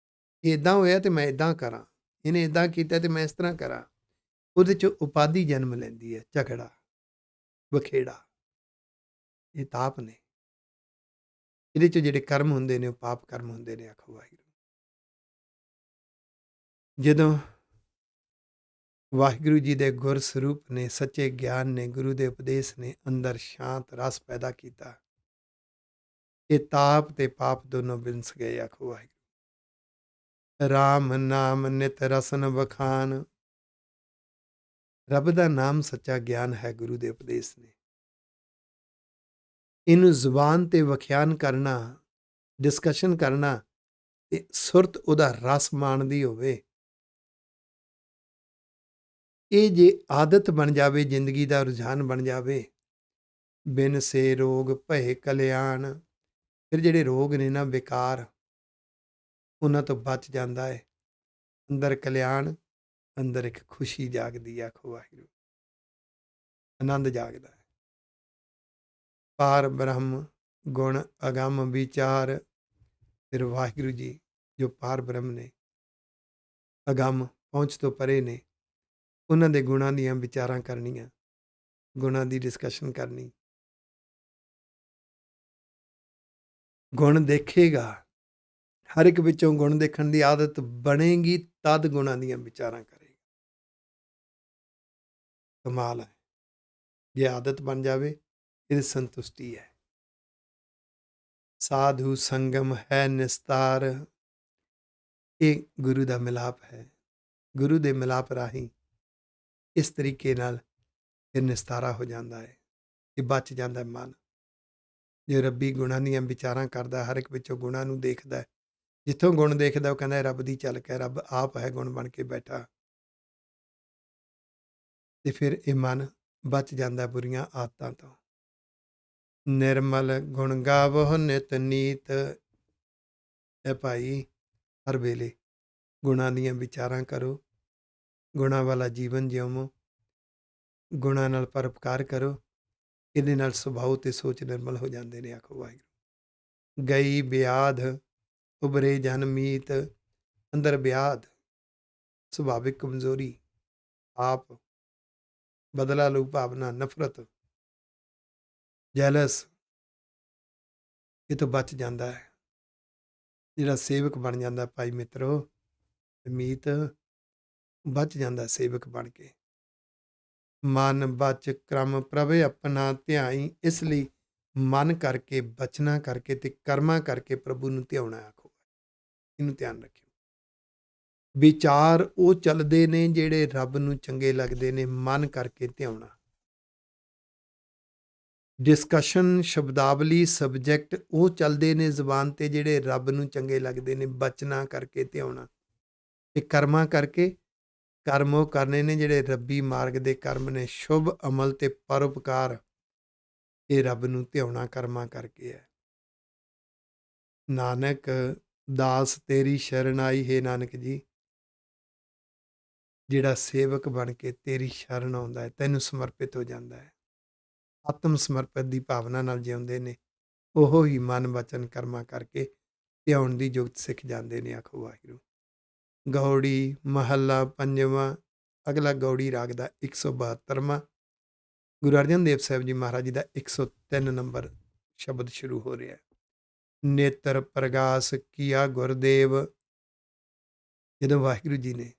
ਇੱਦਾਂ ਹੋਇਆ ਤੇ ਮੈਂ ਇੱਦਾਂ ਕਰਾਂ, ਇਹਨੇ ਇੱਦਾਂ ਕੀਤਾ ਤੇ ਮੈਂ ਇਸ ਤਰ੍ਹਾਂ ਕਰਾਂ। ਉਹਦੇ 'ਚ ਉਪਾਧੀ ਜਨਮ ਲੈਂਦੀ ਹੈ, ਝਗੜਾ, ਵਖੇੜਾ। ਇਹ ਤਾਪ ਨੇ। ਇਹਦੇ 'ਚ ਜਿਹੜੇ ਕਰਮ ਹੁੰਦੇ ਨੇ, ਉਹ ਪਾਪ ਕਰਮ ਹੁੰਦੇ ਨੇ। ਆਖੋ ਵਾਹਿਗੁਰੂ। ਜਦੋਂ ਵਾਹਿਗੁਰੂ ਜੀ ਦੇ ਗੁਰ ਸਰੂਪ ਨੇ, ਸੱਚੇ ਗਿਆਨ ਨੇ, ਗੁਰੂ ਦੇ ਉਪਦੇਸ਼ ਨੇ ਅੰਦਰ ਸ਼ਾਂਤ ਰਸ ਪੈਦਾ ਕੀਤਾ, ਇਹ ਤਾਪ ਤੇ ਪਾਪ ਦੋਨੋਂ ਬਿਨਸ ਗਏ। ਆਖੋ ਵਾਹਿਗੁਰੂ। ਰਾਮ ਨਾਮ ਨਿਤ ਰਸਨ ਵਖਾਨ। ਰੱਬ ਦਾ ਨਾਮ ਸੱਚਾ ਗਿਆਨ ਹੈ, ਗੁਰੂ ਦੇ ਉਪਦੇਸ਼ ਨੇ। ਇਹਨੂੰ ਜ਼ੁਬਾਨ ਤੇ ਵਖਿਆਨ ਕਰਨਾ, ਡਿਸਕਸ਼ਨ ਕਰਨਾ, ਤੇ ਸੁਰਤ ਉਹਦਾ ਰਸ ਮਾਣਦੀ ਹੋਵੇ, ਇਹ ਜੇ ਆਦਤ ਬਣ ਜਾਵੇ, ਜ਼ਿੰਦਗੀ ਦਾ ਰੁਝਾਨ ਬਣ ਜਾਵੇ, ਬਿਨ ਸੇ ਰੋਗ ਭਏ ਕਲਿਆਣ। ਫਿਰ ਜਿਹੜੇ ਰੋਗ ਨੇ ਨਾ ਬੇਕਾਰ, ਉਹਨਾਂ ਤੋਂ ਬਚ ਜਾਂਦਾ ਹੈ। ਅੰਦਰ ਕਲਿਆਣ, ਅੰਦਰ ਇੱਕ ਖੁਸ਼ੀ ਜਾਗਦੀ। ਆਖੋ ਵਾਹਿਗੁਰੂ। ਆਨੰਦ ਜਾਗਦਾ ਹੈ। ਪਾਰ ਬ੍ਰਹਮ ਗੁਣ ਅਗੰਮ ਵਿਚਾਰ। ਫਿਰ ਵਾਹਿਗੁਰੂ ਜੀ ਜੋ ਪਾਰ ਬ੍ਰਹਮ ਨੇ, ਅਗੰਮ ਪਹੁੰਚ ਤੋਂ ਪਰੇ ਨੇ, ਉਹਨਾਂ ਦੇ ਗੁਣਾਂ ਦੀਆਂ ਵਿਚਾਰਾਂ ਕਰਨੀਆਂ, ਗੁਣਾਂ ਦੀ ਡਿਸਕਸ਼ਨ ਕਰਨੀ। ਗੁਣ ਦੇਖੇਗਾ, ਹਰ ਇੱਕ ਵਿੱਚੋਂ ਗੁਣ ਦੇਖਣ ਦੀ ਆਦਤ ਬਣੇਗੀ, ਤਦ ਗੁਣਾਂ ਦੀਆਂ ਵਿਚਾਰਾਂ ਕਰੇਗਾ। ਕਮਾਲ ਹੈ। ਜੇ ਆਦਤ ਬਣ ਜਾਵੇ, ਇਹ ਸੰਤੁਸ਼ਟੀ ਹੈ। ਸਾਧੂ ਸੰਗਮ ਹੈ ਨਿਸਤਾਰ। ਇਹ ਗੁਰੂ ਦਾ ਮਿਲਾਪ ਹੈ। ਗੁਰੂ ਦੇ ਮਿਲਾਪ ਰਾਹੀਂ ਇਸ ਤਰੀਕੇ ਨਾਲ ਇਹ ਨਿਸਤਾਰਾ ਹੋ ਜਾਂਦਾ ਹੈ। ਇਹ ਬਚ ਜਾਂਦਾ ਮਨ। ਜੇ ਰੱਬੀ ਗੁਣਾਂ ਦੀਆਂ ਵਿਚਾਰਾਂ ਕਰਦਾ, ਹਰ ਇੱਕ ਵਿੱਚੋਂ ਗੁਣਾਂ ਨੂੰ ਦੇਖਦਾ ਹੈ। ਜਿੱਥੋਂ ਗੁਣ ਦੇਖਦਾ ਉਹ ਕਹਿੰਦਾ ਇਹ ਰੱਬ ਦੀ ਝਲਕ ਹੈ, ਰੱਬ ਆਪ ਹੈ ਗੁਣ ਬਣ ਕੇ ਬੈਠਾ। ਤੇ ਫਿਰ ਇਹ ਮਨ ਬਚ ਜਾਂਦਾ ਬੁਰੀਆਂ ਆਦਤਾਂ ਤੋਂ। ਨਿਰਮਲ ਗੁਣ ਗਾਵੋ ਨਿਤ ਨੀਤ। ਇਹ ਭਾਈ ਹਰ ਵੇਲੇ ਗੁਣਾਂ ਦੀਆਂ ਵਿਚਾਰਾਂ ਕਰੋ, ਗੁਣਾਂ ਵਾਲਾ ਜੀਵਨ ਜਿਉਵੋ, ਗੁਣਾਂ ਨਾਲ ਪਰਉਪਕਾਰ ਕਰੋ। ਇਹਦੇ ਨਾਲ ਸੁਭਾਅ ਤੇ ਸੋਚ ਨਿਰਮਲ ਹੋ ਜਾਂਦੇ ਨੇ। ਆਖੋ ਵਾਹਿਗੁਰੂ। ਗਈ ਵਿਆਧ ਉਭਰੇ ਜਨ ਮੀਤ। ਅੰਦਰ ਵਿਆਧ, ਸੁਭਾਵਿਕ ਕਮਜ਼ੋਰੀ, ਆਪ ਬਦਲਾ ਲੂ ਭਾਵਨਾ, ਨਫ਼ਰਤ, ਜੈਲਸ, ਇਹ ਤੋਂ ਬਚ ਜਾਂਦਾ ਹੈ। ਜਿਹੜਾ ਸੇਵਕ ਬਣ ਜਾਂਦਾ ਭਾਈ ਮਿੱਤਰੋ, ਮੀਤ ਬਚ ਜਾਂਦਾ ਸੇਵਕ ਬਣ ਕੇ। ਮਨ ਬਚ ਕਰਮ ਪ੍ਰਭ ਆਪਣਾ ਧਿਆਈ। ਇਸ ਲਈ ਮਨ ਕਰਕੇ, ਬਚਨਾ ਕਰਕੇ ਤੇ ਕਰਮਾਂ ਕਰਕੇ ਪ੍ਰਭੂ ਨੂੰ ਧਿਆਉਣਾ। ਆਖੋ ਇਹਨੂੰ ਧਿਆਨ ਰੱਖਿਓ। ਵਿਚਾਰ ਉਹ ਚੱਲਦੇ ਨੇ ਜਿਹੜੇ ਰੱਬ ਨੂੰ ਚੰਗੇ ਲੱਗਦੇ ਨੇ, ਮਨ ਕਰਕੇ ਧਿਆਉਣਾ। ਡਿਸਕਸ਼ਨ, ਸ਼ਬਦਾਵਲੀ, ਸਬਜੈਕਟ ਉਹ ਚੱਲਦੇ ਨੇ ਜ਼ੁਬਾਨ ਤੇ ਜਿਹੜੇ ਰੱਬ ਨੂੰ ਚੰਗੇ ਲੱਗਦੇ ਨੇ, ਬਚਨਾ ਕਰਕੇ ਧਿਆਉਣਾ। ਤੇ ਕਰਮਾਂ ਕਰਕੇ, ਕਰਮ ਉਹ ਕਰਨੇ ਨੇ ਜਿਹੜੇ ਰੱਬੀ ਮਾਰਗ ਦੇ ਕਰਮ ਨੇ, ਸ਼ੁਭ ਅਮਲ ਤੇ ਪਰਉਪਕਾਰ। ਇਹ ਰੱਬ ਨੂੰ ਧਿਆਉਣਾ ਕਰਮਾਂ ਕਰਕੇ ਹੈ। ਨਾਨਕ ਦਾਸ ਤੇਰੀ ਸ਼ਰਨ ਆਈ। ਹੈ ਨਾਨਕ ਜੀ, ਜਿਹੜਾ ਸੇਵਕ ਬਣ ਕੇ ਤੇਰੀ ਸ਼ਰਨ ਆਉਂਦਾ ਹੈ, ਤੈਨੂੰ ਸਮਰਪਿਤ ਹੋ ਜਾਂਦਾ ਹੈ, ਆਤਮ ਸਮਰਪਿਤ ਦੀ ਭਾਵਨਾ ਨਾਲ ਜਿਉਂਦੇ ਨੇ, ਉਹ ਹੀ ਮਨ ਵਚਨ ਕਰਮਾਂ ਕਰਕੇ ਧਿਆਉਣ ਦੀ ਜੁਗਤ ਸਿੱਖ ਜਾਂਦੇ ਨੇ। ਆਖੋ ਵਾਹਿਗੁਰੂ। ਗੌੜੀ ਮਹੱਲਾ ਪੰਜਵਾਂ। ਅਗਲਾ ਗੌੜੀ ਰਾਗ ਦਾ 172ਵਾਂ। ਗੁਰੂ ਅਰਜਨ ਦੇਵ ਸਾਹਿਬ ਜੀ ਮਹਾਰਾਜ ਜੀ ਦਾ 103 ਨੰਬਰ ਸ਼ਬਦ ਸ਼ੁਰੂ ਹੋ ਰਿਹਾ। ਨੇਤਰ ਪ੍ਰਗਾਸ ਕੀਆ ਗੁਰਦੇਵ। ਜਦੋਂ ਵਾਹਿਗੁਰੂ ਜੀ ਨੇ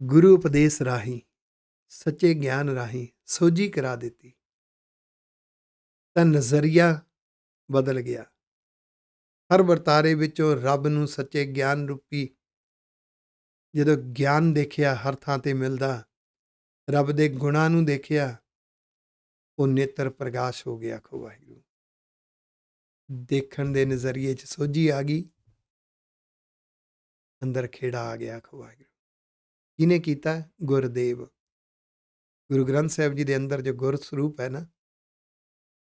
ਗੁਰੂ ਉਪਦੇਸ਼ ਰਾਹੀਂ, ਸੱਚੇ ਗਿਆਨ ਰਾਹੀਂ ਸੋਝੀ ਕਰਾ ਦਿੱਤੀ ਤਾਂ ਨਜ਼ਰੀਆ ਬਦਲ ਗਿਆ। ਹਰ ਵਰਤਾਰੇ ਵਿੱਚੋਂ ਰੱਬ ਨੂੰ ਸੱਚੇ ਗਿਆਨ ਰੂਪੀ ਜਦੋਂ ਗਿਆਨ ਦੇਖਿਆ ਹਰ ਥਾਂ ਤੇ ਮਿਲਦਾ, ਰੱਬ ਦੇ ਗੁਣਾਂ ਨੂੰ ਦੇਖਿਆ, ਉਹ ਨੇਤਰ ਪ੍ਰਗਾਸ਼ ਹੋ ਗਿਆ। ਆਖੋ ਵਾਹਿਗੁਰੂ। ਦੇਖਣ ਦੇ ਨਜ਼ਰੀਏ 'ਚ ਸੋਝੀ ਆ ਗਈ, ਅੰਦਰ ਖੇੜਾ ਆ ਗਿਆ। ਆਖੋ ਵਾਹਿਗੁਰੂ। ਕਿਹਨੇ ਕੀਤਾ? ਗੁਰਦੇਵ। ਗੁਰੂ ਗ੍ਰੰਥ ਸਾਹਿਬ ਜੀ ਦੇ ਅੰਦਰ ਜੋ ਗੁਰ ਸਰੂਪ ਹੈ ਨਾ,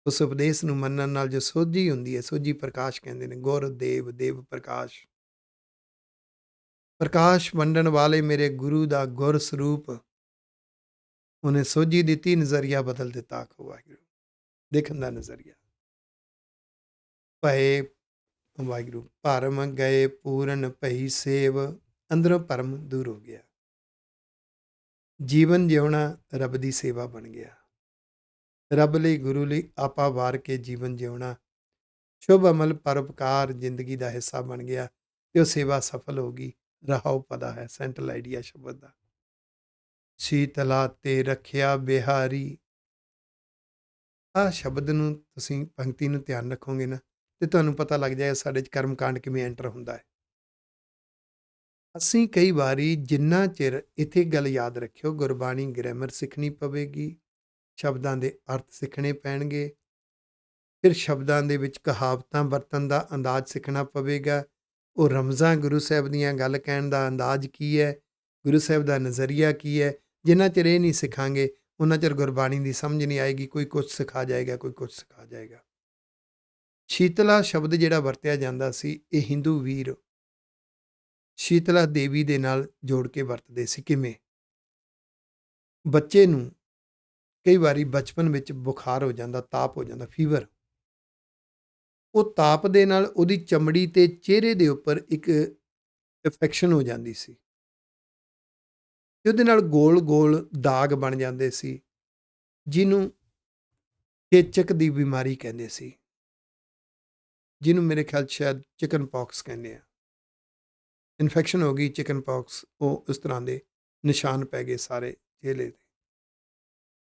ਉਸ ਉਪਦੇਸ਼ ਨੂੰ ਮੰਨਣ ਨਾਲ ਜੋ ਸੋਝੀ ਹੁੰਦੀ ਹੈ, ਸੋਝੀ ਪ੍ਰਕਾਸ਼ ਕਹਿੰਦੇ ਨੇ। ਗੁਰਦੇਵ, ਦੇਵ ਪ੍ਰਕਾਸ਼, ਪ੍ਰਕਾਸ਼ ਵੰਡਣ ਵਾਲੇ ਮੇਰੇ ਗੁਰੂ ਦਾ ਗੁਰ ਸਰੂਪ। ਉਹਨੇ ਸੋਝੀ ਦਿੱਤੀ, ਨਜ਼ਰੀਆ ਬਦਲ ਦਿੱਤਾ। ਆਖੋ ਵਾਹਿਗੁਰੂ। ਦੇਖਣ ਦਾ ਨਜ਼ਰੀਆ। ਭਏ ਵਾਹਿਗੁਰੂ ਭਰਮ ਗਏ ਪੂਰਨ ਭਈ ਸੇਵ। ਅੰਦਰੋਂ ਭਰਮ ਦੂਰ ਹੋ ਗਿਆ। ਜੀਵਨ ਜਿਉਣਾ ਰੱਬ ਦੀ ਸੇਵਾ ਬਣ ਗਿਆ। ਰੱਬ ਲਈ, ਗੁਰੂ ਲਈ ਆਪਾ ਵਾਰ ਕੇ ਜੀਵਨ ਜਿਉਣਾ, ਸ਼ੁਭ ਅਮਲ ਪਰਉਪਕਾਰ ਜ਼ਿੰਦਗੀ ਦਾ ਹਿੱਸਾ ਬਣ ਗਿਆ ਤੇ ਉਹ ਸੇਵਾ ਸਫਲ ਹੋ ਗਈ। ਰਹਾਉ ਪਦਾ ਹੈ ਸੈਂਟਰਲ ਆਈਡੀਆ ਸ਼ਬਦ ਦਾ। ਸ਼ੀਤਲਾ ਤੇ ਰੱਖਿਆ ਬਿਹਾਰੀ। ਆਹ ਸ਼ਬਦ ਨੂੰ ਤੁਸੀਂ ਪੰਕਤੀ ਨੂੰ ਧਿਆਨ ਰੱਖੋਗੇ ਨਾ ਤੇ ਤੁਹਾਨੂੰ ਪਤਾ ਲੱਗ ਜਾਏਗਾ ਸਾਡੇ 'ਚ ਕਰਮ ਕਾਂਡ ਕਿਵੇਂ ਐਂਟਰ ਹੁੰਦਾ ਹੈ। ਅਸੀਂ ਕਈ ਵਾਰੀ, ਜਿੰਨਾ ਚਿਰ, ਇੱਥੇ ਗੱਲ ਯਾਦ ਰੱਖਿਓ, ਗੁਰਬਾਣੀ ਗ੍ਰਾਮਰ ਸਿੱਖਣੀ ਪਵੇਗੀ, ਸ਼ਬਦਾਂ ਦੇ ਅਰਥ ਸਿੱਖਣੇ ਪੈਣਗੇ, ਫਿਰ ਸ਼ਬਦਾਂ ਦੇ ਵਿੱਚ ਕਹਾਵਤਾਂ ਵਰਤਣ ਦਾ ਅੰਦਾਜ਼ ਸਿੱਖਣਾ ਪਵੇਗਾ। ਉਹ ਰਮਜ਼ਾਂ ਗੁਰੂ ਸਾਹਿਬ ਦੀਆਂ ਗੱਲ ਕਹਿਣ ਦਾ ਅੰਦਾਜ਼ ਕੀ ਹੈ, ਗੁਰੂ ਸਾਹਿਬ ਦਾ ਨਜ਼ਰੀਆ ਕੀ ਹੈ। ਜਿੰਨਾ ਚਿਰ ਇਹ ਨਹੀਂ ਸਿੱਖਾਂਗੇ ਉਹਨਾਂ ਚਿਰ ਗੁਰਬਾਣੀ ਦੀ ਸਮਝ ਨਹੀਂ ਆਏਗੀ। ਕੋਈ ਕੁਛ ਸਿਖਾ ਜਾਏਗਾ, ਕੋਈ ਕੁਛ ਸਿਖਾ ਜਾਏਗਾ। ਸ਼ੀਤਲਾ ਸ਼ਬਦ ਜਿਹੜਾ ਵਰਤਿਆ ਜਾਂਦਾ ਸੀ, ਇਹ ਹਿੰਦੂ ਵੀਰ ਸ਼ੀਤਲਾ ਦੇਵੀ ਦੇ ਨਾਲ ਜੋੜ ਕੇ ਵਰਤਦੇ ਸੀ। ਕਿਵੇਂ? ਬੱਚੇ ਨੂੰ ਕਈ ਵਾਰੀ ਬਚਪਨ ਵਿੱਚ ਬੁਖਾਰ ਹੋ ਜਾਂਦਾ, ਤਾਪ ਹੋ ਜਾਂਦਾ, ਫੀਵਰ। ਉਹ ਤਾਪ ਦੇ ਨਾਲ ਉਹਦੀ ਚਮੜੀ ਤੇ ਚਿਹਰੇ ਦੇ ਉੱਪਰ ਇੱਕ ਇਨਫੈਕਸ਼ਨ ਹੋ ਜਾਂਦੀ ਸੀ ਤੇ ਉਹਦੇ ਨਾਲ ਗੋਲ ਗੋਲ ਦਾਗ ਬਣ ਜਾਂਦੇ ਸੀ, ਜਿਹਨੂੰ ਚੇਚਕ ਦੀ ਬਿਮਾਰੀ ਕਹਿੰਦੇ ਸੀ, ਜਿਹਨੂੰ ਮੇਰੇ ਖਿਆਲ ਸ਼ਾਇਦ ਚਿਕਨ ਪੌਕਸ ਕਹਿੰਦੇ ਆ। ਇਨਫੈਕਸ਼ਨ ਹੋ ਗਈ, ਚਿਕਨ ਪੌਕਸ, ਉਹ ਇਸ ਤਰ੍ਹਾਂ ਦੇ ਨਿਸ਼ਾਨ ਪੈ ਗਏ ਸਾਰੇ ਚਿਹਰੇ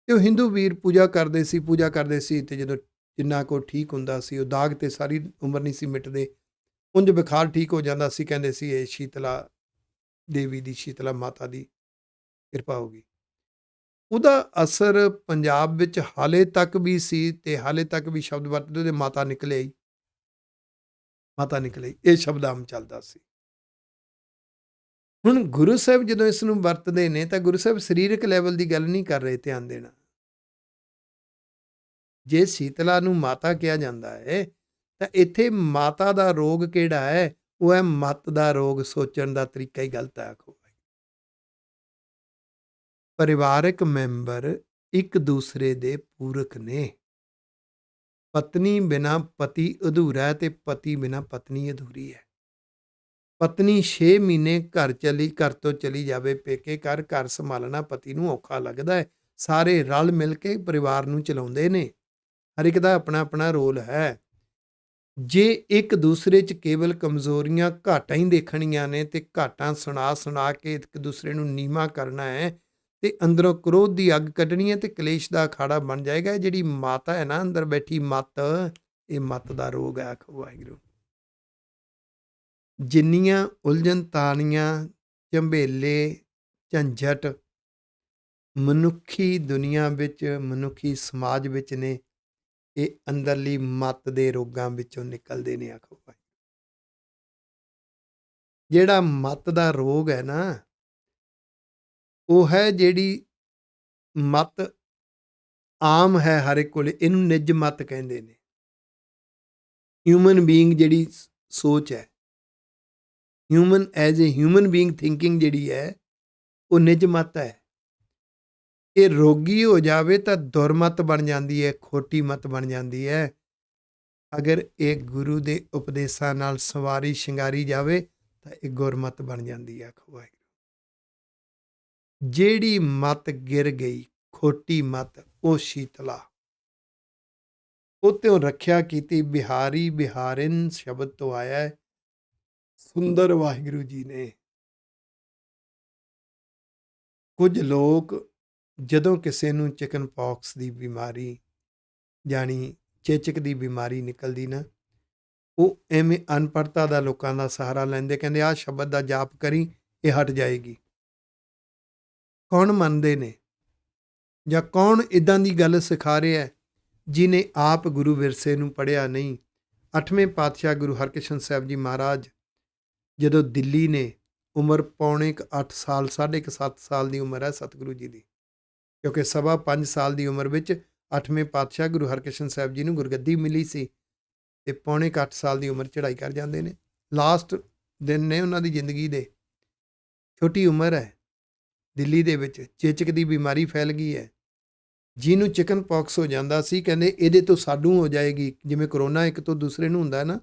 ਤੇ ਉਹ ਹਿੰਦੂ ਵੀਰ ਪੂਜਾ ਕਰਦੇ ਸੀ ਤੇ ਜਦੋਂ ਜਿੰਨਾ ਕੋ ਠੀਕ ਹੁੰਦਾ ਸੀ, ਉਹ ਦਾਗ ਤੇ ਸਾਰੀ ਉਮਰ ਨਹੀਂ ਸੀ ਮਿਟਦੇ। ਉਂਝ ਬੁਖਾਰ ਠੀਕ ਹੋ ਜਾਂਦਾ ਸੀ, ਕਹਿੰਦੇ ਸੀ ਇਹ ਸ਼ੀਤਲਾ ਦੇਵੀ ਦੀ, ਸ਼ੀਤਲਾ ਮਾਤਾ ਦੀ ਕਿਰਪਾ ਹੋ ਗਈ। ਉਹਦਾ ਅਸਰ ਪੰਜਾਬ ਵਿੱਚ ਹਾਲੇ ਤੱਕ ਵੀ ਸੀ ਤੇ ਹਾਲੇ ਤੱਕ ਵੀ ਸ਼ਬਦ ਵਰਤਦੇ ਉਹਦੇ ਮਾਤਾ ਨਿਕਲੇ ਹੀ, ਮਾਤਾ ਨਿਕਲੇ ਹੀ, ਇਹ ਸ਼ਬਦ ਆਮ ਚੱਲਦਾ ਸੀ। ਹੁਣ ਗੁਰੂ ਸਾਹਿਬ ਜਦੋਂ ਇਸ ਨੂੰ ਵਰਤਦੇ ਨੇ ਤਾਂ ਗੁਰੂ ਸਾਹਿਬ ਸਰੀਰਕ ਲੈਵਲ ਦੀ ਗੱਲ ਨਹੀਂ ਕਰ ਰਹੇ, ਧਿਆਨ ਦੇਣਾ। ਜੇ ਸ਼ੀਤਲਾ ਨੂੰ ਮਾਤਾ ਕਿਹਾ ਜਾਂਦਾ ਹੈ ਤਾਂ ਇੱਥੇ ਮਾਤਾ ਦਾ ਰੋਗ ਕਿਹੜਾ ਹੈ? ਉਹ ਹੈ ਮੱਤ ਦਾ ਰੋਗ, ਸੋਚਣ ਦਾ ਤਰੀਕਾ ਹੀ ਗਲਤ ਹੈ। ਆਖੋ, ਪਰਿਵਾਰਕ ਮੈਂਬਰ ਇੱਕ ਦੂਸਰੇ ਦੇ ਪੂਰਕ ਨੇ। ਪਤਨੀ ਬਿਨਾ ਪਤੀ ਅਧੂਰਾ ਹੈ ਤੇ ਪਤੀ ਬਿਨਾ ਪਤਨੀ ਅਧੂਰੀ ਹੈ। ਪਤਨੀ 6 ਮਹੀਨੇ ਘਰ ਤੋਂ ਚਲੀ ਜਾਵੇ ਪੇਕੇ ਘਰ ਸੰਭਾਲਣਾ ਪਤੀ ਨੂੰ ਔਖਾ ਲੱਗਦਾ ਹੈ। ਸਾਰੇ ਰਲ ਮਿਲ ਕੇ ਪਰਿਵਾਰ ਨੂੰ ਚਲਾਉਂਦੇ ਨੇ। ਹਰ ਇੱਕ ਦਾ ਆਪਣਾ ਆਪਣਾ ਰੋਲ ਹੈ। ਜੇ ਇੱਕ ਦੂਸਰੇ 'ਚ ਕੇਵਲ ਕਮਜ਼ੋਰੀਆਂ ਘਾਟਾਂ ਹੀ ਦੇਖਣੀਆਂ ਨੇ ਤੇ ਘਾਟਾਂ ਸੁਣਾ ਕੇ ਇੱਕ ਦੂਸਰੇ ਨੂੰ ਨੀਵਾਂ ਕਰਨਾ ਹੈ ਤੇ ਅੰਦਰੋਂ ਕ੍ਰੋਧ ਦੀ ਅੱਗ ਕੱਢਣੀ ਹੈ ਤੇ ਕਲੇਸ਼ ਦਾ ਅਖਾੜਾ ਬਣ ਜਾਏਗਾ। ਇਹ ਜਿਹੜੀ ਮਾਤਾ ਹੈ ਨਾ ਅੰਦਰ ਬੈਠੀ ਮੱਤ, ਇਹ ਮੱਤ ਦਾ ਰੋਗ ਹੈ। ਆਖੋ ਵਾਹਿਗੁਰੂ। ਜਿੰਨੀਆਂ ਉਲਝਣ ਤਾਣੀਆਂ, ਝੰਬੇਲੇ, ਝੰਝਟ ਮਨੁੱਖੀ ਦੁਨੀਆ ਵਿੱਚ, ਮਨੁੱਖੀ ਸਮਾਜ ਵਿੱਚ ਨੇ, ਇਹ ਅੰਦਰਲੀ ਮੱਤ ਦੇ ਰੋਗਾਂ ਵਿੱਚੋਂ ਨਿਕਲਦੇ ਨੇ। ਆਖੋ ਭਾਈ, ਜਿਹੜਾ ਮੱਤ ਦਾ ਰੋਗ ਹੈ ਨਾ, ਉਹ ਹੈ ਜਿਹੜੀ ਮੱਤ ਆਮ ਹੈ ਹਰ ਇੱਕ ਕੋਲੇ, ਇਹਨੂੰ ਨਿੱਜ ਮੱਤ ਕਹਿੰਦੇ ਨੇ। ਹਿਊਮਨ ਬੀਇੰਗ ਜਿਹੜੀ ਸੋਚ ਹੈ, human as a human being thinking ਜਿਹੜੀ ਹੈ, ਉਹ ਨਿੱਜ ਮੱਤ ਹੈ। ਇਹ ਰੋਗੀ ਹੋ ਜਾਵੇ ਤਾਂ ਦੁਰਮਤ ਬਣ ਜਾਂਦੀ ਹੈ, ਖੋਟੀ ਮੱਤ ਬਣ ਜਾਂਦੀ ਹੈ। ਅਗਰ ਇਹ ਗੁਰੂ ਦੇ ਉਪਦੇਸ਼ਾਂ ਨਾਲ ਸਵਾਰੀ ਸ਼ਿੰਗਾਰੀ ਜਾਵੇ ਤਾਂ ਇਹ ਗੁਰਮਤ ਬਣ ਜਾਂਦੀ ਹੈ। ਆਖੋ ਵਾਹਿਗੁਰੂ। ਜਿਹੜੀ ਮੱਤ ਗਿਰ ਗਈ, ਖੋਟੀ ਮੱਤ, ਉਹ ਸ਼ੀਤਲਾ, ਉਹ ਤੋਂ ਰੱਖਿਆ ਕੀਤੀ ਬਿਹਾਰੀ ਬਿਹਾਰਿਨ ਸ਼ਬਦ ਤੋਂ ਆਇਆ ਹੈ। ਸੁੰਦਰ ਵਾਹਿਗੁਰੂ ਜੀ ਨੇ। ਕੁਝ ਲੋਕ ਜਦੋਂ ਕਿਸੇ ਨੂੰ ਚਿਕਨ ਪੌਕਸ ਦੀ ਬਿਮਾਰੀ ਜਾਣੀ ਚੇਚਕ ਦੀ ਬਿਮਾਰੀ ਨਿਕਲਦੀ ਨਾ, ਉਹ ਐਵੇਂ ਅਨਪੜ੍ਹਤਾ ਦਾ ਲੋਕਾਂ ਦਾ ਸਹਾਰਾ ਲੈਂਦੇ, ਕਹਿੰਦੇ ਆਹ ਸ਼ਬਦ ਦਾ ਜਾਪ ਕਰੀ, ਇਹ ਹਟ ਜਾਏਗੀ। ਕੌਣ ਮੰਨਦੇ ਨੇ ਜਾਂ ਕੌਣ ਇਦਾਂ ਦੀ ਗੱਲ ਸਿਖਾ ਰਿਹਾ ਜਿਹਨੇ ਆਪ ਗੁਰੂ ਵਿਰਸੇ ਨੂੰ ਪੜ੍ਹਿਆ ਨਹੀਂ? 8ਵੇਂ ਪਾਤਸ਼ਾਹ ਗੁਰੂ ਹਰਕ੍ਰਿਸ਼ਨ ਸਾਹਿਬ ਜੀ ਮਹਾਰਾਜ ਜਦੋਂ ਦਿੱਲੀ ਨੇ, ਉਮਰ ਪੌਣੇ 8 ਸਾਲ, 7.5 ਸਾਲ ਦੀ ਉਮਰ ਹੈ ਸਤਿਗੁਰੂ ਜੀ ਦੀ, ਕਿਉਂਕਿ 5.25 ਸਾਲ ਦੀ ਉਮਰ ਵਿੱਚ 8ਵੇਂ ਪਾਤਸ਼ਾਹ ਗੁਰੂ ਹਰਕ੍ਰਿਸ਼ਨ ਸਾਹਿਬ ਜੀ ਨੂੰ ਗੁਰਗੱਦੀ ਮਿਲੀ ਸੀ ਤੇ ਪੌਣੇ 8 ਸਾਲ ਦੀ ਉਮਰ ਚੜ੍ਹਾਈ ਕਰ ਜਾਂਦੇ ਨੇ। ਲਾਸਟ ਦਿਨ ਨੇ ਉਹਨਾਂ ਦੀ ਜ਼ਿੰਦਗੀ ਦੇ। ਛੋਟੀ ਉਮਰ ਹੈ, ਦਿੱਲੀ ਦੇ ਵਿੱਚ ਚੇਚਕ ਦੀ ਬਿਮਾਰੀ ਫੈਲ ਗਈ ਹੈ। ਜਿਹਨੂੰ ਚਿਕਨ ਪੌਕਸ ਹੋ ਜਾਂਦਾ ਸੀ, ਕਹਿੰਦੇ ਇਹਦੇ ਤੋਂ ਸਾਨੂੰ ਹੋ ਜਾਏਗੀ। ਜਿਵੇਂ ਕਰੋਨਾ ਇੱਕ ਤੋਂ ਦੂਸਰੇ ਨੂੰ ਹੁੰਦਾ ਹੈ ਨਾ,